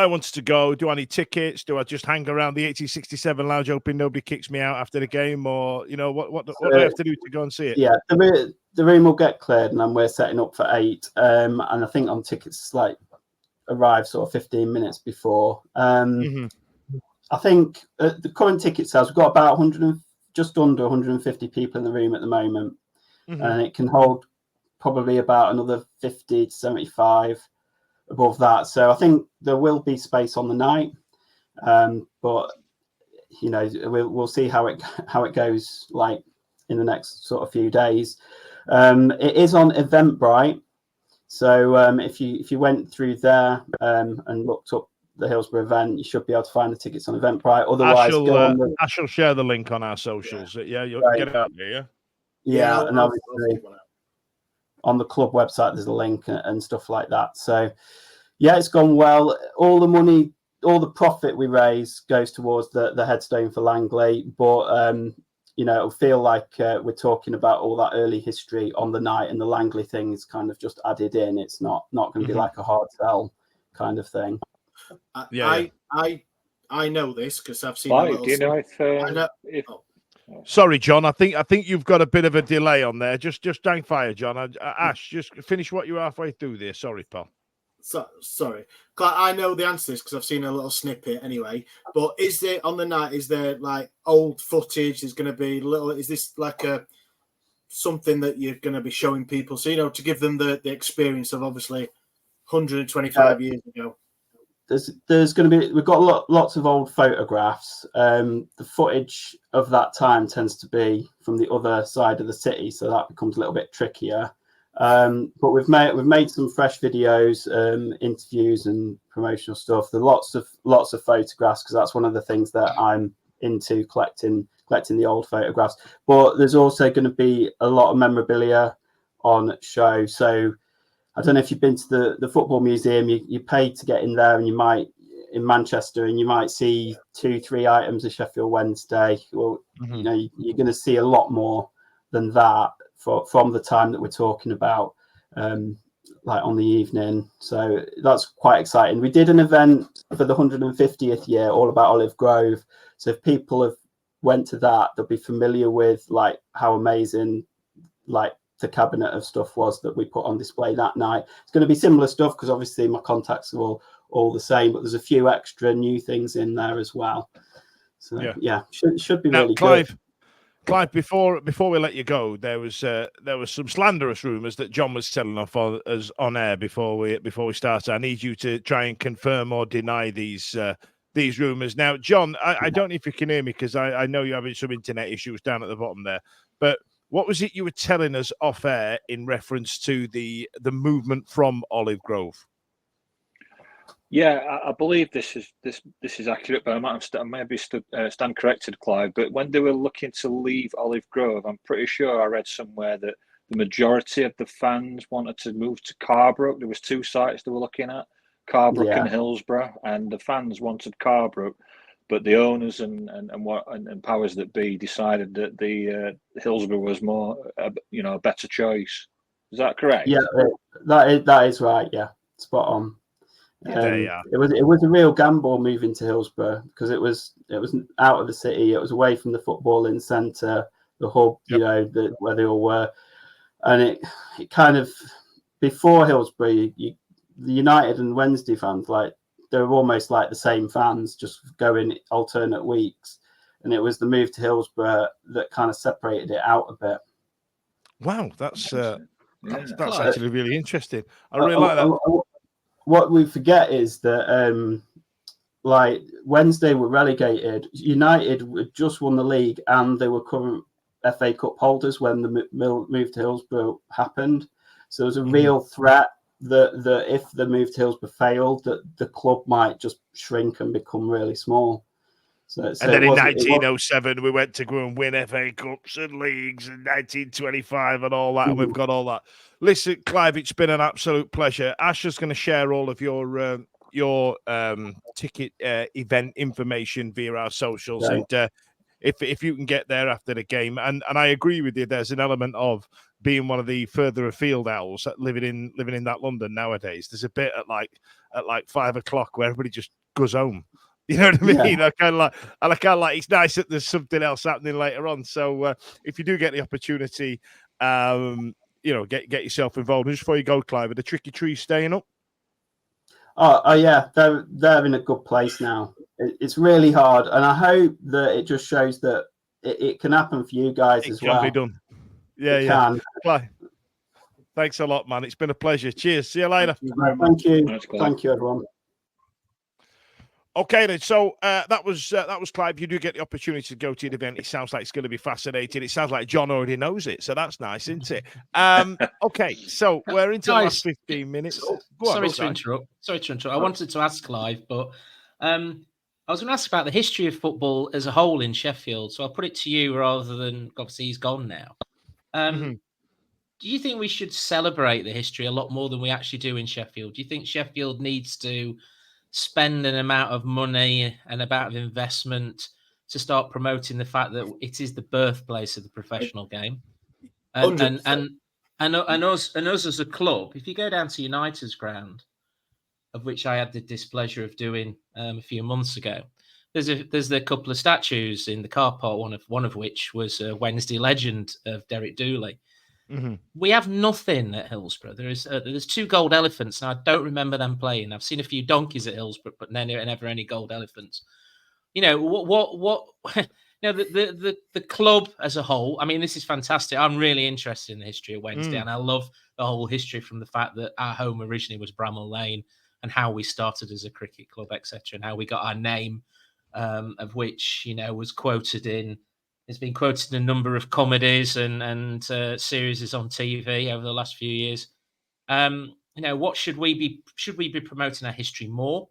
A: wanted to go, do I need tickets? Do I just hang around the 1867 lounge hoping nobody kicks me out after the game, or what do I have to do to go and see it?
I: Yeah, the room will get cleared, and then we're setting up for 8. And I think on tickets arrive sort of 15 minutes before. I think the current ticket sales, we've got about just under 150 people in the room at the moment, and it can hold probably about another 50 to 75 above that. So I think there will be space on the night, but we'll see how it goes like in the next sort of few days. It is on Eventbrite, So if you went through there and looked up the Hillsborough event, you should be able to find the tickets on Eventbrite. Otherwise,
A: I shall share the link on our socials. Yeah, you'll get it out there. Yeah.
I: Yeah, and obviously on the club website there's a link and stuff like that. So yeah, it's gone well. All the money, all the profit we raise goes towards the headstone for Langley, but it'll feel like we're talking about all that early history on the night, and the Langley thing is kind of just added in. It's not going to be like a hard sell kind of thing.
H: I know this because I've seen.
E: Do you know if
A: Sorry, John. I think you've got a bit of a delay on there. Just hang fire, John. Ash, just finish what you're halfway through there. Sorry, pal.
H: Sorry, I know the answer to this because I've seen a little snippet anyway. But is there on the night? Is there like old footage? Is going to be little? Is this like something that you're going to be showing people? So to give them the experience of obviously 125 years ago.
I: There's going to be, we've got lots of old photographs. The footage of that time tends to be from the other side of the city, so that becomes a little bit trickier. But we've made some fresh videos, interviews, and promotional stuff. There are lots of photographs because that's one of the things that I'm into, collecting the old photographs. But there's also going to be a lot of memorabilia on show. So I don't know if you've been to the football museum. You pay to get in there, and you might in Manchester, and you might see 2-3 items of Sheffield Wednesday. Well, you're going to see a lot more than that from the time that we're talking about, like on the evening. So that's quite exciting. We did an event for the 150th year, all about Olive Grove. So if people have went to that, they'll be familiar with like how amazing like the cabinet of stuff was that we put on display that night. It's going to be similar stuff because obviously my contacts are all the same, but there's a few extra new things in there as well. So yeah, should be really good.
A: Clive, before we let you go, there was some slanderous rumours that John was telling us on air before we started. I need you to try and confirm or deny these rumours. Now, John, I don't know if you can hear me because I know you're having some internet issues down at the bottom there. But what was it you were telling us off air in reference to the movement from Olive Grove?
E: Yeah, I believe this is accurate, but I may be stand corrected, Clive. But when they were looking to leave Olive Grove, I'm pretty sure I read somewhere that the majority of the fans wanted to move to Carbrook. There was 2 sites they were looking at, Carbrook and Hillsborough, and the fans wanted Carbrook, but the owners and powers that be decided that the Hillsborough was more a better choice. Is that correct?
I: Yeah, that is right. Yeah, spot on. It was a real gamble moving to Hillsborough because it was out of the city. It was away from the footballing centre, the hub, where they all were, and it kind of before Hillsborough, the United and Wednesday fans they were almost like the same fans, just going alternate weeks, and it was the move to Hillsborough that kind of separated it out a bit.
A: Wow, that's actually really interesting. I really like that.
I: What we forget is that Wednesday were relegated. United just won the league and they were current FA Cup holders when the move to Hillsborough happened. So there was a real threat that if the move to Hillsborough failed, that the club might just shrink and become really small.
A: And then in 1907, we went to go and win FA Cups and leagues, and 1925 and all that, and we've got all that. Listen, Clive, it's been an absolute pleasure. Ash is going to share all of your ticket event information via our socials, and if you can get there after the game, and I agree with you, there's an element of being one of the further afield owls living in that London nowadays. There's a bit at like 5 o'clock where everybody just goes home. You know what I mean? Yeah. I kind of like it's nice that there's something else happening later on. So if you do get the opportunity, get yourself involved. And just before you go, Clive, are the Tricky Trees staying up?
I: Oh yeah, they're in a good place now. It's really hard, and I hope that it just shows that it can happen for you guys as well.
A: It can be done. Yeah. Clive, thanks a lot, man. It's been a pleasure. Cheers. See you later.
I: Thank you. Thank you, everyone.
A: Okay, then. So that was Clive. You do get the opportunity to go to the event. It sounds like it's going to be fascinating. It sounds like John already knows it, so that's nice, isn't it? Okay, so we're into the last 15 minutes.
D: Sorry to interrupt. I wanted to ask Clive, but I was going to ask about the history of football as a whole in Sheffield. So I'll put it to you rather than, obviously he's gone now. Do you think we should celebrate the history a lot more than we actually do in Sheffield? Do you think Sheffield needs to spend an amount of money and amount of investment to start promoting the fact that it is the birthplace of the professional game? And us as a club, if you go down to United's ground, of which I had the displeasure of doing a few months ago, there's a couple of statues in the car park. One of which was a Wednesday legend of Derek Dooley. We have nothing at Hillsborough. There's 2 gold elephants, and I don't remember them playing. I've seen a few donkeys at Hillsborough, but never any gold elephants. You know what? You know, the club as a whole. I mean, this is fantastic. I'm really interested in the history of Wednesday, and I love the whole history from the fact that our home originally was Bramall Lane, and how we started as a cricket club, etc., and how we got our name, of which was quoted in. It's been quoted in a number of comedies and series on TV over the last few years. What should we be promoting our history more?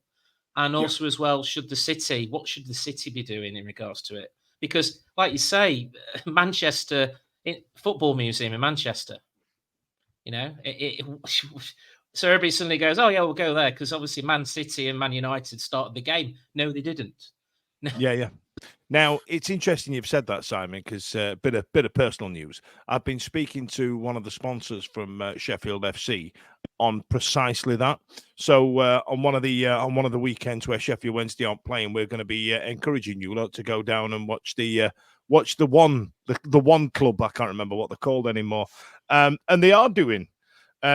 D: And also as well, what should the city be doing in regards to it? Because like you say, Manchester Football Museum in Manchester, so everybody suddenly goes, oh yeah, we'll go there because obviously Man City and Man United started the game. No, they didn't.
A: Yeah. Now, it's interesting you've said that, Simon, because a bit of personal news. I've been speaking to one of the sponsors from Sheffield FC on precisely that. So on one of the weekends where Sheffield Wednesday aren't playing, we're going to be encouraging you lot to go down and watch the one club. I can't remember what they're called anymore, and they are doing.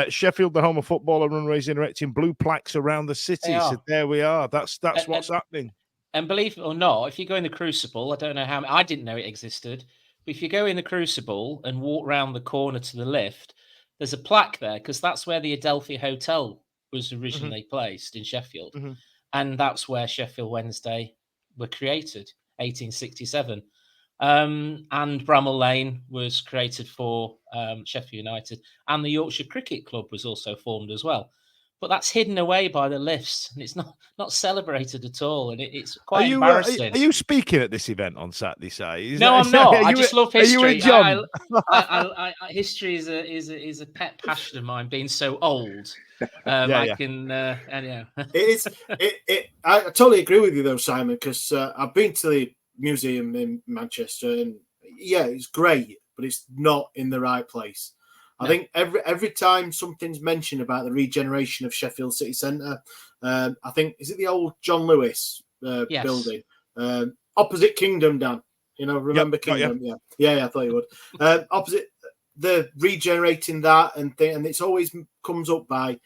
A: Sheffield, the home of football, are fundraising, erecting blue plaques around the city. So there we are. That's what's happening.
D: And believe it or not, if you go in the Crucible, I don't know how I didn't know it existed, but if you go in the Crucible and walk round the corner to the left, there's a plaque there because that's where the Adelphi Hotel was originally placed in Sheffield, and that's where Sheffield Wednesday were created, 1867. And Bramall Lane was created for Sheffield United, and the Yorkshire Cricket Club was also formed as well. But that's hidden away by the lifts, and it's not celebrated at all, and it's quite embarrassing.
A: Are you speaking at this event on Saturday, Si?
D: No, I'm not. I just love history.
A: Are you with John?
D: History is a pet passion of mine. Being so old, I
H: totally agree with you though, Simon, because I've been to the museum in Manchester, and it's great, but it's not in the right place. I think every time something's mentioned about the regeneration of Sheffield City Centre, I think, is it the old John Lewis building? Opposite Kingdom, Dan. Remember Kingdom? Yeah, I thought you would. Opposite, the regenerating that and it's always comes up by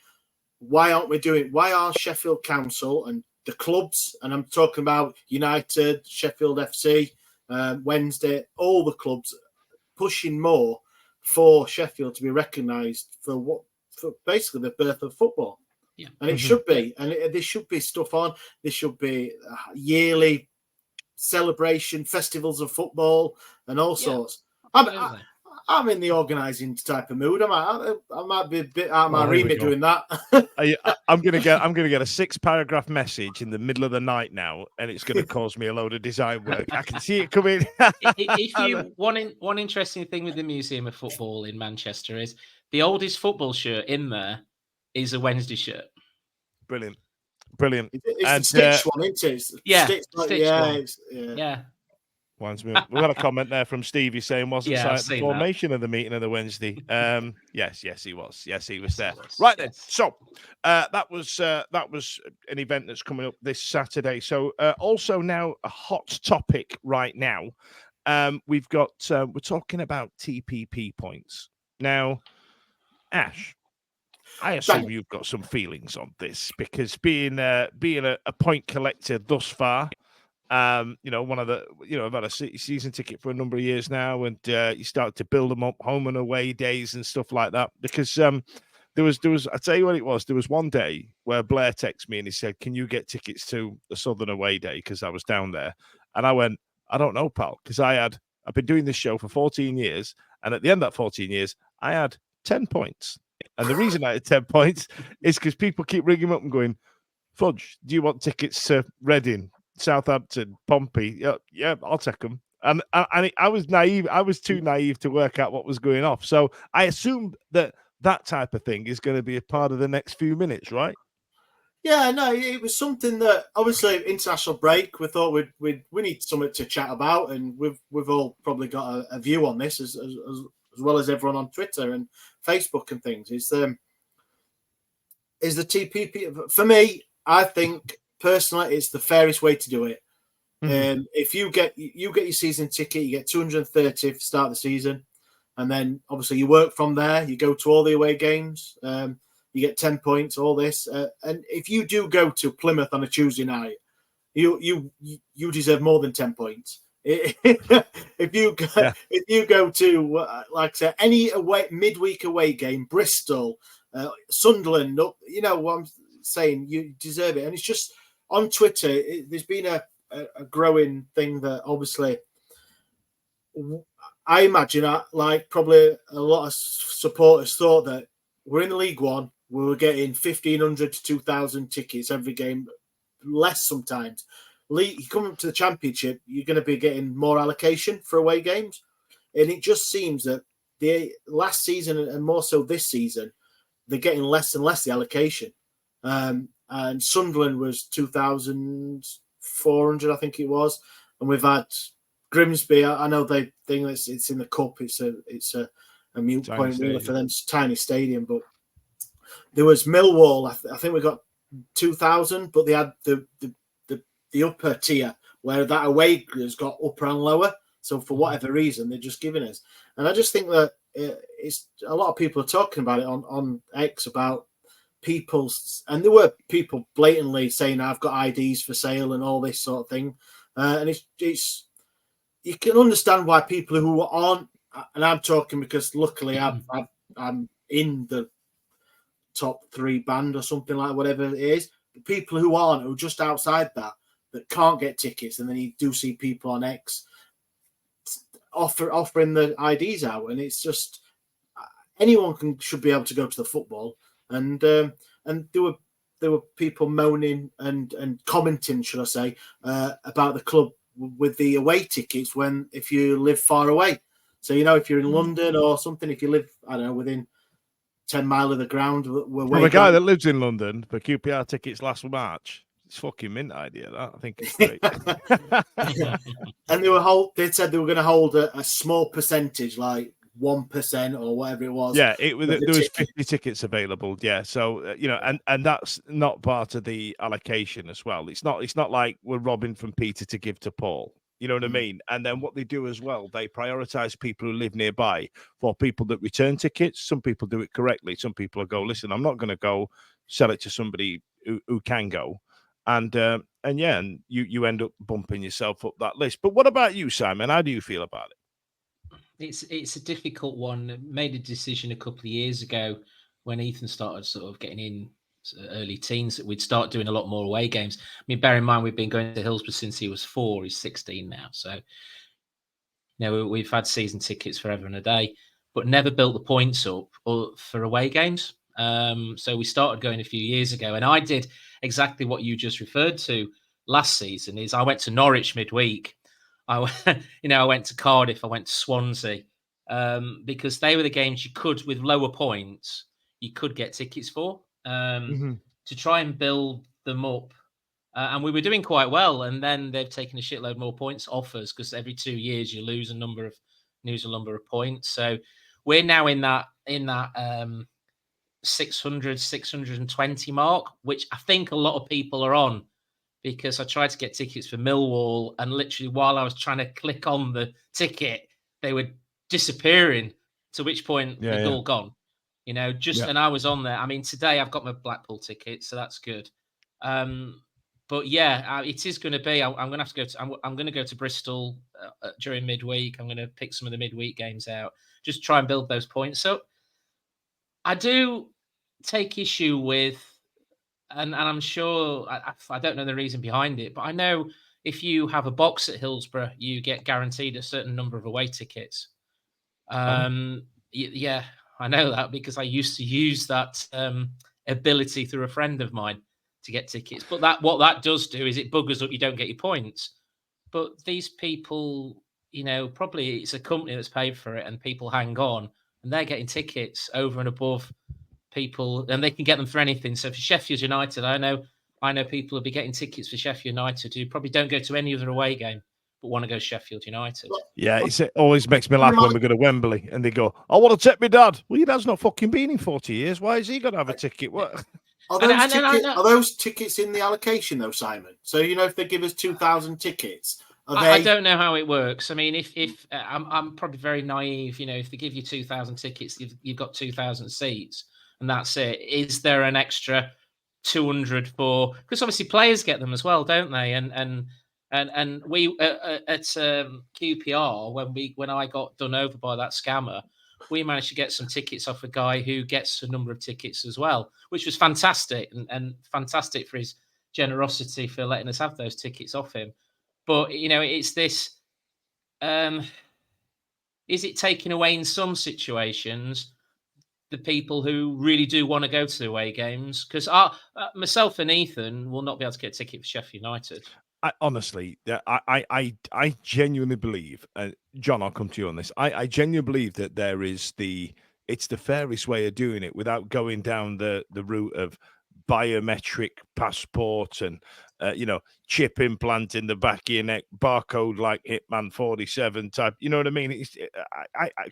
H: why are Sheffield Council and the clubs, and I'm talking about United, Sheffield FC, Wednesday, all the clubs pushing more for Sheffield to be recognised for basically the birth of football.
D: Yeah.
H: And it should be. And there should be stuff on. There should be yearly celebration, festivals of football and all sorts. I'm in the organising type of mood. I might be a bit out of my remit doing that.
A: I'm gonna get a 6-paragraph message in the middle of the night now, and it's gonna cause me a load of design work. I can see it coming.
D: One interesting thing with the Museum of Football in Manchester is the oldest football shirt in there is a Wednesday shirt.
A: Brilliant.
H: It's and, the stitched one, isn't it?
D: Yeah.
A: We got a comment there from Stevie saying wasn't at the formation of the meeting of the Wednesday. Yes, he was. Yes, he was there. Right then. So that was an event that's coming up this Saturday. So also now a hot topic right now. We're talking about TPP points now. Ash, I assume you've got some feelings on this because being a point collector thus far. One of the, I've had a season ticket for a number of years now, and you start to build them up, home and away days and stuff like that. Because There was. I tell you what it was. There was one day where Blair texted me and he said, "Can you get tickets to the Southern away day?" Because I was down there, and I went, "I don't know, pal," because I've been doing this show for 14 years, and at the end of that 14 years, I had 10 points. And the reason I had 10 points is because people keep ringing up and going, "Fudge, do you want tickets to Reading, Southampton, Pompey?" Yeah, I'll take them. And I was naive. I was too naive to work out what was going off. So I assumed that type of thing is going to be a part of the next few minutes, right?
H: Yeah, no, it was something that obviously international break. We thought we need something to chat about, and we've all probably got a view on this as well as everyone on Twitter and Facebook and things. Is the TPP for me? I think personally, it's the fairest way to do it. If you get your season ticket, you get 230 for start of the season, and then obviously you work from there. You go to all the away games. You get 10 points. All this, and if you do go to Plymouth on a Tuesday night, you deserve more than 10 points. If you go to like I said, any midweek away game, Bristol, Sunderland, you know what I'm saying, you deserve it. And it's just on Twitter, there's been a growing thing that obviously I imagine like probably a lot of supporters thought that we're in League One, we were getting 1,500 to 2,000 tickets every game, less sometimes. You come up to the Championship, you're going to be getting more allocation for away games. And it just seems that the last season and more so this season, they're getting less and less the allocation. And Sunderland was 2,400, I think it was. And we've had Grimsby. I know they think it's in the cup. It's a mute
A: Tiny
H: point really
A: stadium.
H: for them. It's a tiny stadium, but there was Millwall. I think we got 2,000, but they had the upper tier where that away has got upper and lower. So for whatever reason, they're just giving us. And I just think that it's a lot of people are talking about it on X about people's, and there were people blatantly saying I've got IDs for sale and all this sort of thing. And it's you can understand why people who aren't, and I'm talking because luckily I'm in the top 3 band or something like whatever it is. But people who aren't, who are just outside that can't get tickets, and then you do see people on X offering the IDs out, and it's just anyone should be able to go to the football. And there were people moaning and commenting, should I say, about the club with the away tickets when if you live far away. So if you're in London or something, if you live within 10 miles of the ground,
A: From a guy that lives in London for QPR tickets last March. It's fucking mint idea, that. I think it's great.
H: And they said they were going to hold a small percentage, like 1% or whatever it was.
A: Yeah, there was 50 tickets available. Yeah, so and that's not part of the allocation as well. It's not like we're robbing from Peter to give to Paul. You know what I mean? And then what they do as well, they prioritize people who live nearby for people that return tickets. Some people do it correctly. Some people go, listen, I'm not going to go sell it to somebody who can go. And you end up bumping yourself up that list. But what about you, Simon? How do you feel about it?
D: It's a difficult one. I made a decision a couple of years ago when Ethan started sort of getting in early teens that we'd start doing a lot more away games. I mean, bear in mind we've been going to Hillsborough since he was 4. He's 16 now, so we've had season tickets forever and a day, but never built the points up for away games. So we started going a few years ago, and I did exactly what you just referred to last season. Is I went to Norwich midweek. I went to Cardiff. I went to Swansea because they were the games you could, with lower points, you could get tickets for to try and build them up. And we were doing quite well. And then they've taken a shitload more points off us because every 2 years you lose a number of points. So we're now in that 600, 620 mark, which I think a lot of people are on, because I tried to get tickets for Millwall, and literally while I was trying to click on the ticket, they were disappearing, to which point they'd all gone. And I was on there. I mean, today I've got my Blackpool ticket, so that's good. But it is going to be. I'm going to have to go to. I'm going to go to Bristol during midweek. I'm going to pick some of the midweek games out, just try and build those points. So I do take issue with, and I'm sure I don't know the reason behind it, but I know if you have a box at Hillsborough, you get guaranteed a certain number of away tickets. Yeah, I know that because I used to use that ability through a friend of mine to get tickets. But what that does do is it buggers up. You don't get your points. But these people, probably it's a company that's paid for it, and people hang on, and they're getting tickets over and above people, and they can get them for anything. So for Sheffield United, I know people will be getting tickets for Sheffield United who probably don't go to any other away game but want to go Sheffield United.
A: Yeah, it always makes me laugh when we go to Wembley and they go, "I want to take my dad." Well, your dad's not fucking been in 40 years. Why is he going to have a ticket? What?
H: Are those tickets in the allocation though, Simon? So if they give us 2,000 tickets,
D: I don't know how it works. I mean, if I'm probably very naive, if they give you 2,000 tickets, you've got 2,000 seats, and that's it. Is there an extra 200 for? Because obviously players get them as well, don't they? And we at QPR when I got done over by that scammer, we managed to get some tickets off a guy who gets a number of tickets as well, which was fantastic and fantastic for his generosity for letting us have those tickets off him. But it's this. Is it taking away in some situations the people who really do want to go to the away games? Because myself and Ethan will not be able to get a ticket for Sheffield United.
A: Honestly, I genuinely believe, John, I'll come to you on this. I genuinely believe that it's the fairest way of doing it without going down the route of biometric passport and chip implant in the back of your neck, barcode like Hitman 47 type. You know what I mean?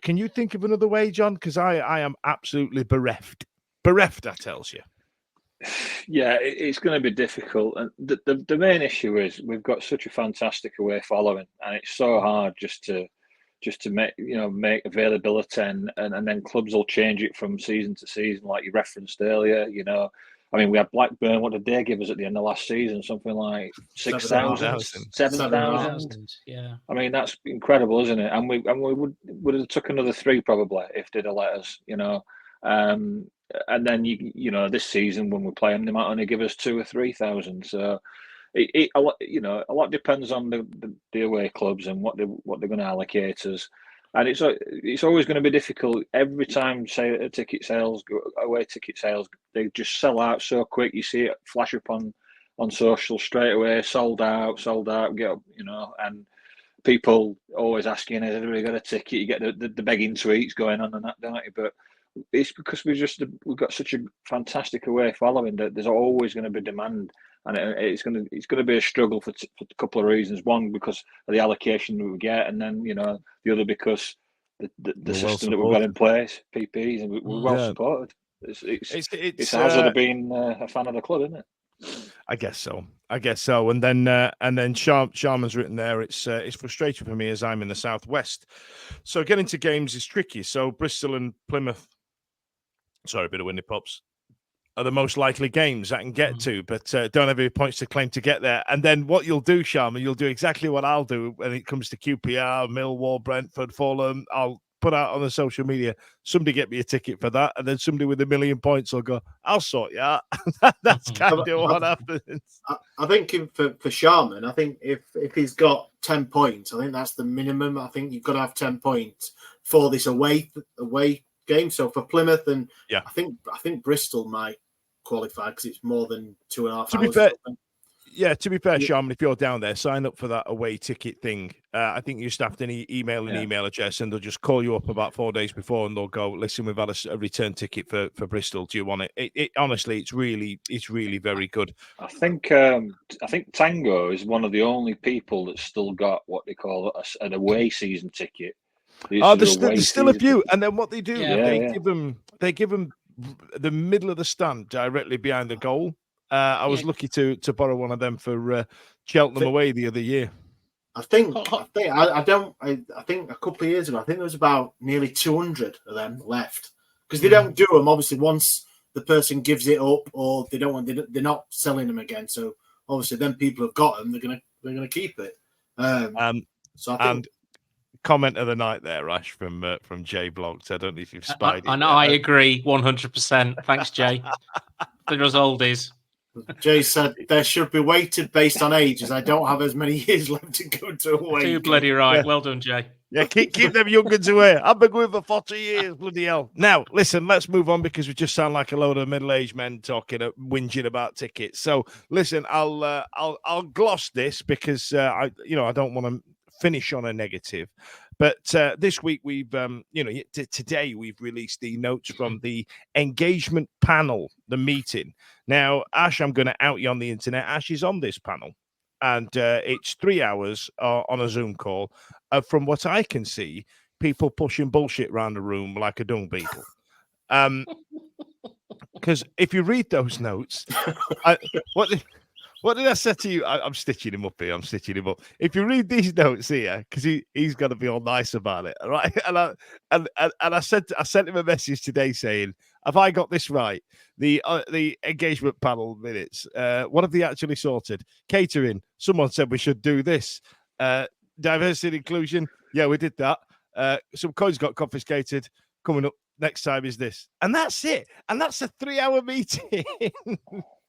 A: Can you think of another way, John? Because I am absolutely bereft, I tells you.
E: Yeah, it's going to be difficult, and the main issue is we've got such a fantastic away following, and it's so hard just to make availability, and then clubs will change it from season to season, like you referenced earlier. I mean, we had Blackburn. What did they give us at the end of last season? Something like 6,000, 7,000.
D: Yeah.
E: I mean, that's incredible, isn't it? And we would have took another 3 probably if they'd have let us. And then this season when we play them, they might only give us 2,000 or 3,000. So a lot depends on the away clubs and what they're going to allocate us. And it's always going to be difficult every time. Say away ticket sales, they just sell out so quick. You see it flash up on social straight away, sold out, get up, and people always asking, "Has everybody got a ticket?" You get the begging tweets going on and that, don't you? But it's because we've got such a fantastic away following that there's always going to be demand, and it's going to be a struggle for a couple of reasons. One, because of the allocation that we get, and then the other because the system that we've got in place, PPs, and we're well supported. It's hard to being a fan of the club, isn't it?
A: I guess so. And then Sharman's written there. It's frustrating for me as I'm in the southwest. So getting to games is tricky. So Bristol and Plymouth. Sorry, a bit of windy pops. Are the most likely games I can get to, but don't have any points to claim to get there. And then what you'll do, Sharman, you'll do exactly what I'll do when it comes to QPR, Millwall, Brentford, Fulham. I'll put out on the social media, somebody get me a ticket for that, and then somebody with 1 million points will go, "I'll sort you out." That's kind of what happens.
H: I think for Sharman, I think if he's got 10 points, I think that's the minimum. I think you've got to have 10 points for this away game. So for Plymouth, and I think Bristol might qualify because it's more than 2.5 hours.
A: To be fair, Sharman, if you're down there, sign up for that away ticket thing. I think you just have to email an email address, and they'll just call you up about 4 days before, and they'll go, "Listen, we've had a return ticket for Bristol. Do you want it?" It honestly, it's really very good.
E: I think Tango is one of the only people that's still got what they call an away season ticket.
A: There's still a few, and then what they do, they give them the middle of the stand directly behind the goal. I was lucky to borrow one of them for Cheltenham away the other year.
H: I think a couple of years ago, I think there was about nearly 200 of them left because they don't do them obviously once the person gives it up or they're not selling them again. So obviously, then people have got them, they're gonna keep it. So I think.
A: comment of the night there, Ash, from Jay Blogs. I don't know if you've spied it.
D: And I agree 100%. Thanks, Jay. For us oldies.
H: Jay said there should be weighted based on age, as I don't have as many years left to go to away.
D: Too bloody right. Well done, Jay.
A: Yeah, keep them young'uns away. I've been going for 40 years, bloody hell. Now, listen, let's move on because we just sound like a load of middle-aged men talking, whinging about tickets. So, listen, I'll gloss this because I don't want to finish on a negative. But this week we've, today we've released the notes from the engagement panel, the meeting. Now, Ash, I'm going to out you on the internet. Ash is on this panel, and it's 3 hours on a Zoom call. From what I can see, people pushing bullshit around the room like a dung beetle. Because if you read those notes, what did I say to you? I'm stitching him up here. I'm stitching him up. If you read these notes here, because he's got to be all nice about it, right? And I sent him a message today saying, "Have I got this right? The engagement panel minutes. What have they actually sorted? Catering. Someone said we should do this. Diversity and inclusion. Yeah, we did that. Some coins got confiscated. Coming up next time is this, and that's it. And that's a 3-hour meeting."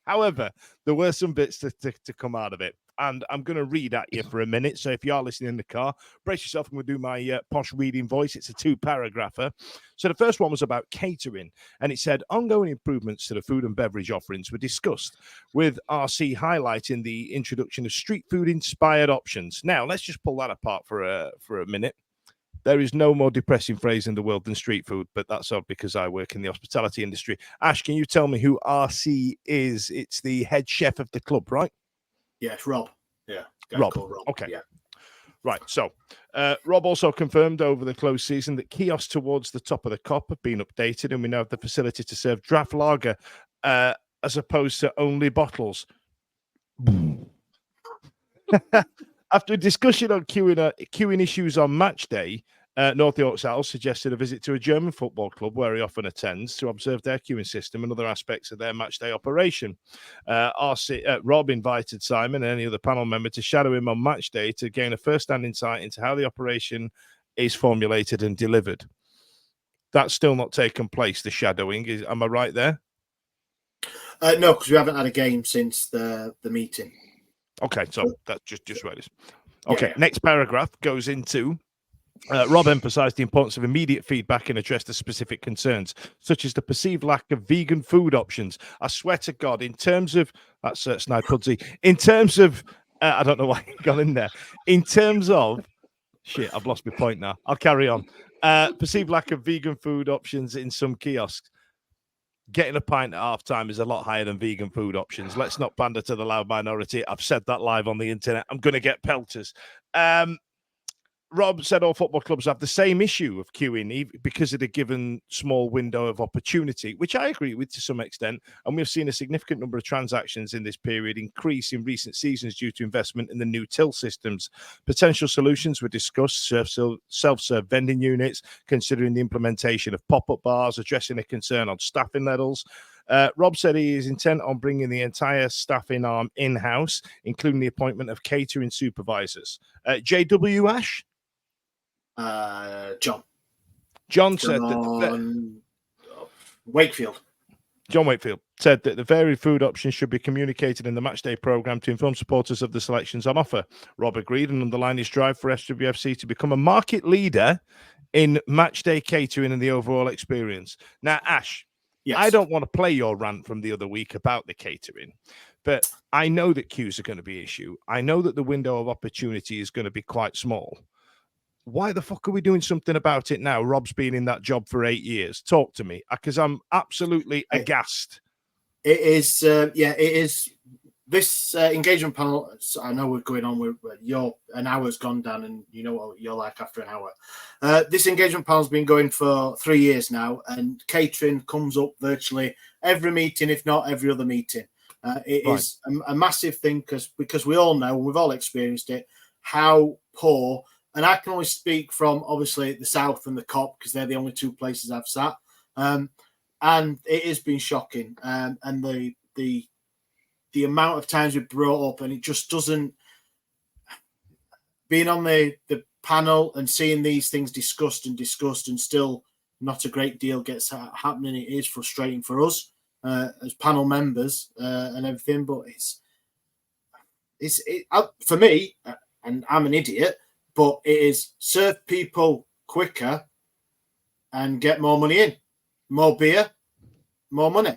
A: However, there were some bits to come out of it, and I'm going to read at you for a minute. So if you are listening in the car, brace yourself. I'm going to do my posh reading voice. It's a 2-paragrapher. So the first one was about catering, and it said ongoing improvements to the food and beverage offerings were discussed, with RC highlighting the introduction of street food inspired options. Now let's just pull that apart for a minute. There is no more depressing phrase in the world than street food, but that's odd because I work in the hospitality industry. Ash, can you tell me who RC is? It's the head chef of the club, right?
H: Yeah, it's Rob. Yeah,
A: Rob. Okay. Yeah. Right. So Rob also confirmed over the closed season that kiosks towards the top of the Kop have been updated, and we now have the facility to serve draft lager as opposed to only bottles. After a discussion on queuing issues on match day, North York's Al suggested a visit to a German football club where he often attends to observe their queuing system and other aspects of their match day operation. Rob invited Simon and any other panel member to shadow him on match day to gain a first-hand insight into how the operation is formulated and delivered. That's still not taken place, the shadowing. Am I right there?
H: No, because we haven't had a game since the meeting.
A: Okay, so that's just where it is. Okay, yeah. Next paragraph goes into Rob emphasised the importance of immediate feedback and addressed the specific concerns, such as the perceived lack of vegan food options. I swear to God, in terms of that's Snipe Pudsey, in terms of I don't know why he got in there. In terms of shit, I've lost my point now. I'll carry on. Perceived lack of vegan food options in some kiosks. Getting a pint at half-time is a lot higher than vegan food options. Let's not pander to the loud minority. I've said that live on the internet. I'm going to get pelters. Rob said all football clubs have the same issue of queuing because of the given small window of opportunity, which I agree with to some extent. And we've seen a significant number of transactions in this period increase in recent seasons due to investment in the new till systems. Potential solutions were discussed, self-serve vending units, considering the implementation of pop-up bars, addressing a concern on staffing levels. Rob said he is intent on bringing the entire staffing arm in-house, including the appointment of catering supervisors. JW Ash? John said that
H: Wakefield.
A: John Wakefield said that the varied food options should be communicated in the matchday programme to inform supporters of the selections on offer. Rob agreed and underlined his drive for SWFC to become a market leader in matchday catering and the overall experience. Now, Ash, yes. I don't want to play your rant from the other week about the catering, but I know that queues are going to be an issue. I know that the window of opportunity is going to be quite small. Why the fuck are we doing something about it now? Rob's been in that job for 8 years. Talk to me, because I'm absolutely aghast.
H: It is, it is. This engagement panel, I know we're going on with an hour's gone down, and you know what you're like after an hour. This engagement panel's been going for 3 years now, and catering comes up virtually every meeting, if not every other meeting. It right. is a massive thing because we all know, we've all experienced it, how poor. And I can only speak from, obviously, the South and the Kop, because they're the only two places I've sat. And it has been shocking. And the amount of times we've brought up, and it just doesn't... Being on the panel and seeing these things discussed and still not a great deal gets happening. It is frustrating for us as panel members and everything, but for me, and I'm an idiot, but it is serve people quicker and get more money in, more beer, more money.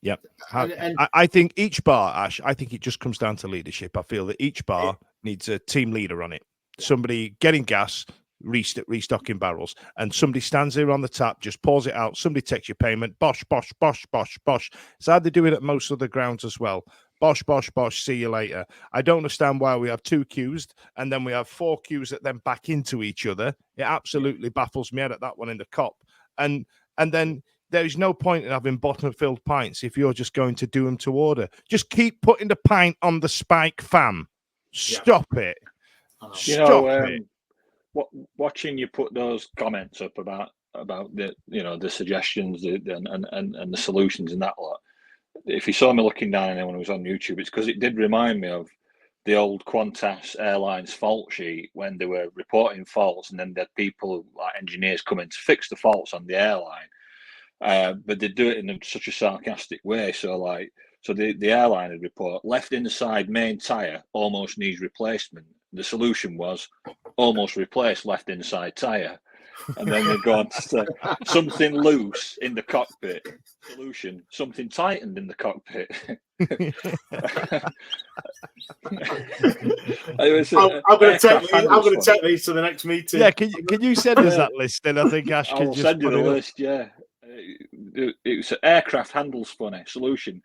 A: Yep. I think each bar, Ash, I think it just comes down to leadership. I feel that each bar needs a team leader on it. Somebody getting gas, restocking barrels, and somebody stands there on the tap, just pours it out. Somebody takes your payment. Bosh, bosh, bosh, bosh, bosh. It's how they do it at most of the grounds as well. Bosh, bosh, bosh, see you later. I don't understand why we have 2 queues and then we have 4 queues that then back into each other. It absolutely baffles me out at that one in the Cop. And then there's no point in having bottom-filled pints if you're just going to do them to order. Just keep putting the pint on the spike, fam. Stop it. Stop it.
E: Watching you put those comments up about the the suggestions and the solutions and that lot. If you saw me looking down and when it was on YouTube, it's because it did remind me of the old Qantas Airlines fault sheet when they were reporting faults, and then they had people like engineers come in to fix the faults on the airline. But they do it in such a sarcastic way. So the airline would report left inside main tyre almost needs replacement. The solution was almost replaced left inside tyre. And then they've gone to something loose in the cockpit. Solution, something tightened in the cockpit.
H: I'm going to take these to the next meeting.
A: Yeah, can you send us that list? Then I think Ash can
E: I'll send you the list. Yeah, it was aircraft handles funny. Solution: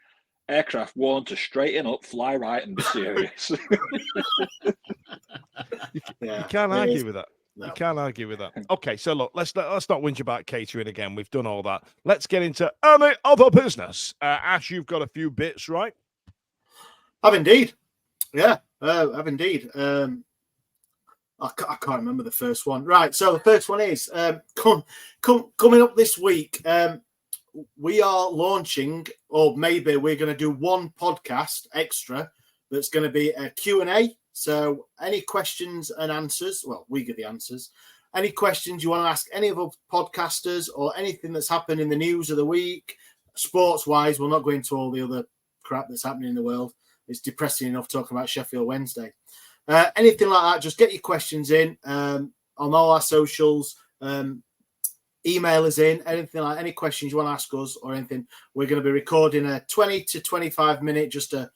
E: aircraft warned to straighten up, fly right, and be serious.
A: You can't argue with that. No. You can't argue with that. Okay, so look, let's not whinge about catering again. We've done all that. Let's get into any other business. Ash, you've got a few bits, right?
H: I've indeed. Yeah, I've indeed. I can't remember the first one. Right, so the first one is coming up this week. We are launching, or maybe we're going to do one podcast extra that's going to be a Q&A. So any questions and answers, well, we give the answers. Any questions you want to ask any of our podcasters or anything that's happened in the news of the week, sports-wise, we'll not go into all the other crap that's happening in the world. It's depressing enough talking about Sheffield Wednesday. Anything like that, just get your questions in on all our socials. Email us in, any questions you want to ask us or anything. We're going to be recording a 20 to 25 minute, just a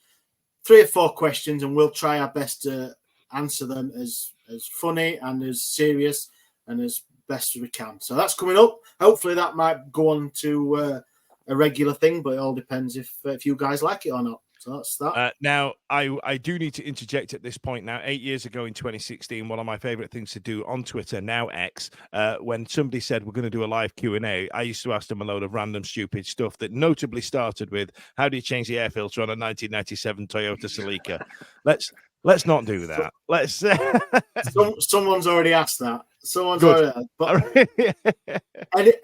H: 3 or 4 questions, and we'll try our best to answer them as funny and as serious and as best as we can. So that's coming up. Hopefully that might go on to a regular thing, but it all depends if you guys like it or not. So that's that.
A: Now, I do need to interject at this point now. 8 years ago in 2016, one of my favorite things to do on Twitter, now X, when somebody said we're going to do a live Q&A, I used to ask them a load of random stupid stuff that notably started with, how do you change the air filter on a 1997 Toyota Celica? Let's not do that. Let's.
H: Someone's already asked that. Someone's already asked, but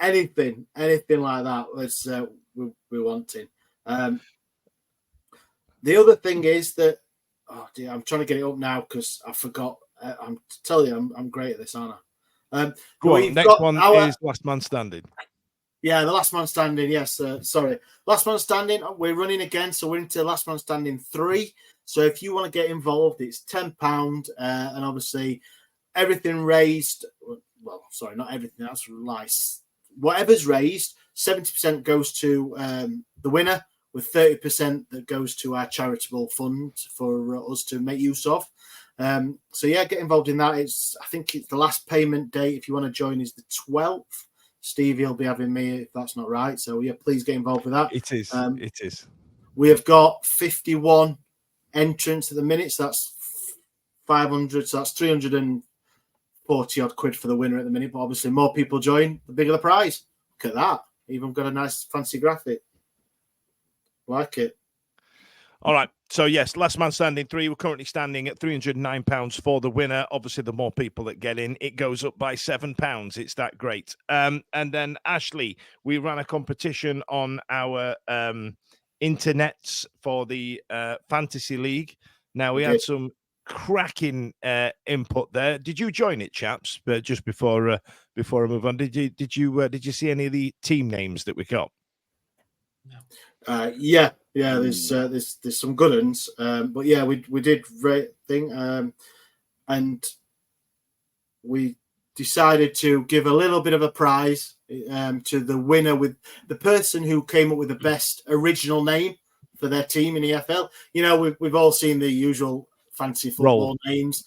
H: anything like that, let's we're wanting. The other thing is that, oh dear, I'm trying to get it up now because I forgot. I'm telling you, I'm great at this, aren't I?
A: Go on, next one is Last Man Standing.
H: Yeah, the Last Man Standing. Yes, sorry. Last Man Standing, we're running again, so we're into Last Man Standing 3. So if you want to get involved, it's £10, and obviously everything raised. Well, sorry, not everything. That's nice. Whatever's raised, 70% goes to the winner, with 30% that goes to our charitable fund for us to make use of. So yeah, get involved in that. I think it's the last payment date if you want to join is the 12th. Stevie will be having me if that's not right. So yeah, please get involved with that.
A: It is. It is.
H: We have got 51 entrants at the minute. So that's 500. So that's 340 odd quid for the winner at the minute. But obviously more people join, the bigger the prize. Look at that. Even got a nice fancy graphic. Like it.
A: All right. So yes, Last Man Standing 3. We're currently standing at £309 for the winner. Obviously, the more people that get in, it goes up by £7. It's that great. And then Ashley, we ran a competition on our internets for the Fantasy League. Now we had some cracking input there. Did you join it, chaps? But just before I move on, did you see any of the team names that we got?
H: Yeah. There's some good ones, but yeah, we did rate thing, and we decided to give a little bit of a prize to the winner, with the person who came up with the best original name for their team in the EFL. You know, we've all seen the usual fancy football names.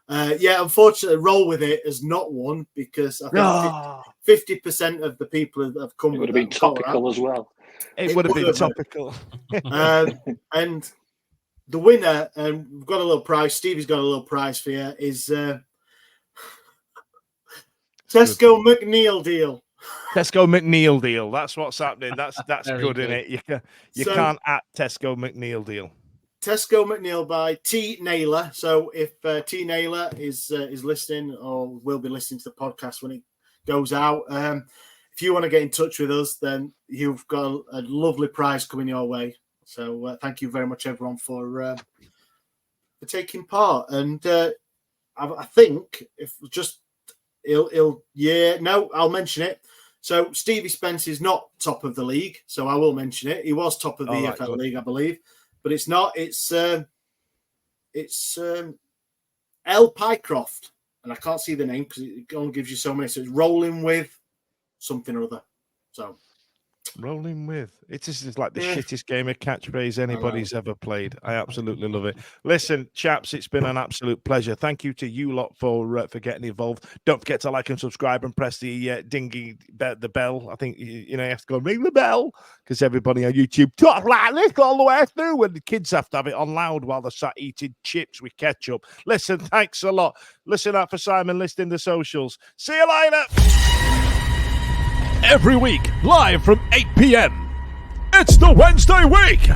H: Unfortunately, Roll With It has not won, because I think 50% of the people have come.
E: It would have been topical as well.
A: It would have been topical.
H: And the winner, and we've got a little prize. Stevie's got a little prize for you. Is Tesco McNeil deal.
A: Tesco McNeil deal. That's what's happening. That's good, isn't it? You can't at Tesco McNeil deal. Tesco
H: McNeil by T Naylor. So if T Naylor is listening, or will be listening to the podcast when it goes out, if you want to get in touch with us, then you've got a lovely prize coming your way. So thank you very much, everyone, for taking part. And I think if just I'll mention it. So Stevie Spence is not top of the league, so I will mention it. He was top of the EFL league, I believe, but it's not. It's L. Pycroft, and I can't see the name because it only gives you so many. So it's Rolling With something or other. So
A: Rolling With. It's just like the shittest game of catchphrase anybody's ever played. I absolutely love it. Listen, chaps, it's been an absolute pleasure. Thank you to you lot for getting involved. Don't forget to like and subscribe and press the the bell. I think you have to go ring the bell, because everybody on YouTube talk like this all the way through, and the kids have to have it on loud while they're sat eating chips with ketchup. Listen, thanks a lot. Listen out for Simon listing the socials. See you later.
J: Every week, live from 8 p.m. It's the Wednesday Week,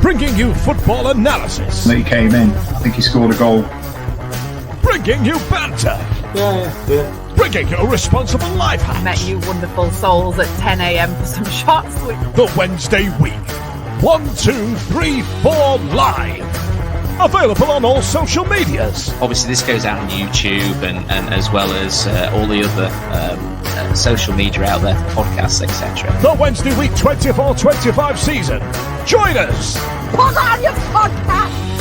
J: bringing you football analysis.
F: He came in. I think he scored a goal.
J: Bringing you banter.
F: Yeah.
J: Bringing you responsible life hacks.
B: Met you wonderful souls at 10 a.m. for some shots.
J: The Wednesday Week. 1, 2, 3, 4 live. Available on all social medias.
D: Obviously, this goes out on YouTube and as well as all the other social media out there, podcasts, etc.
J: The Wednesday Week 24-25 season. Join us.
B: Put on your podcast.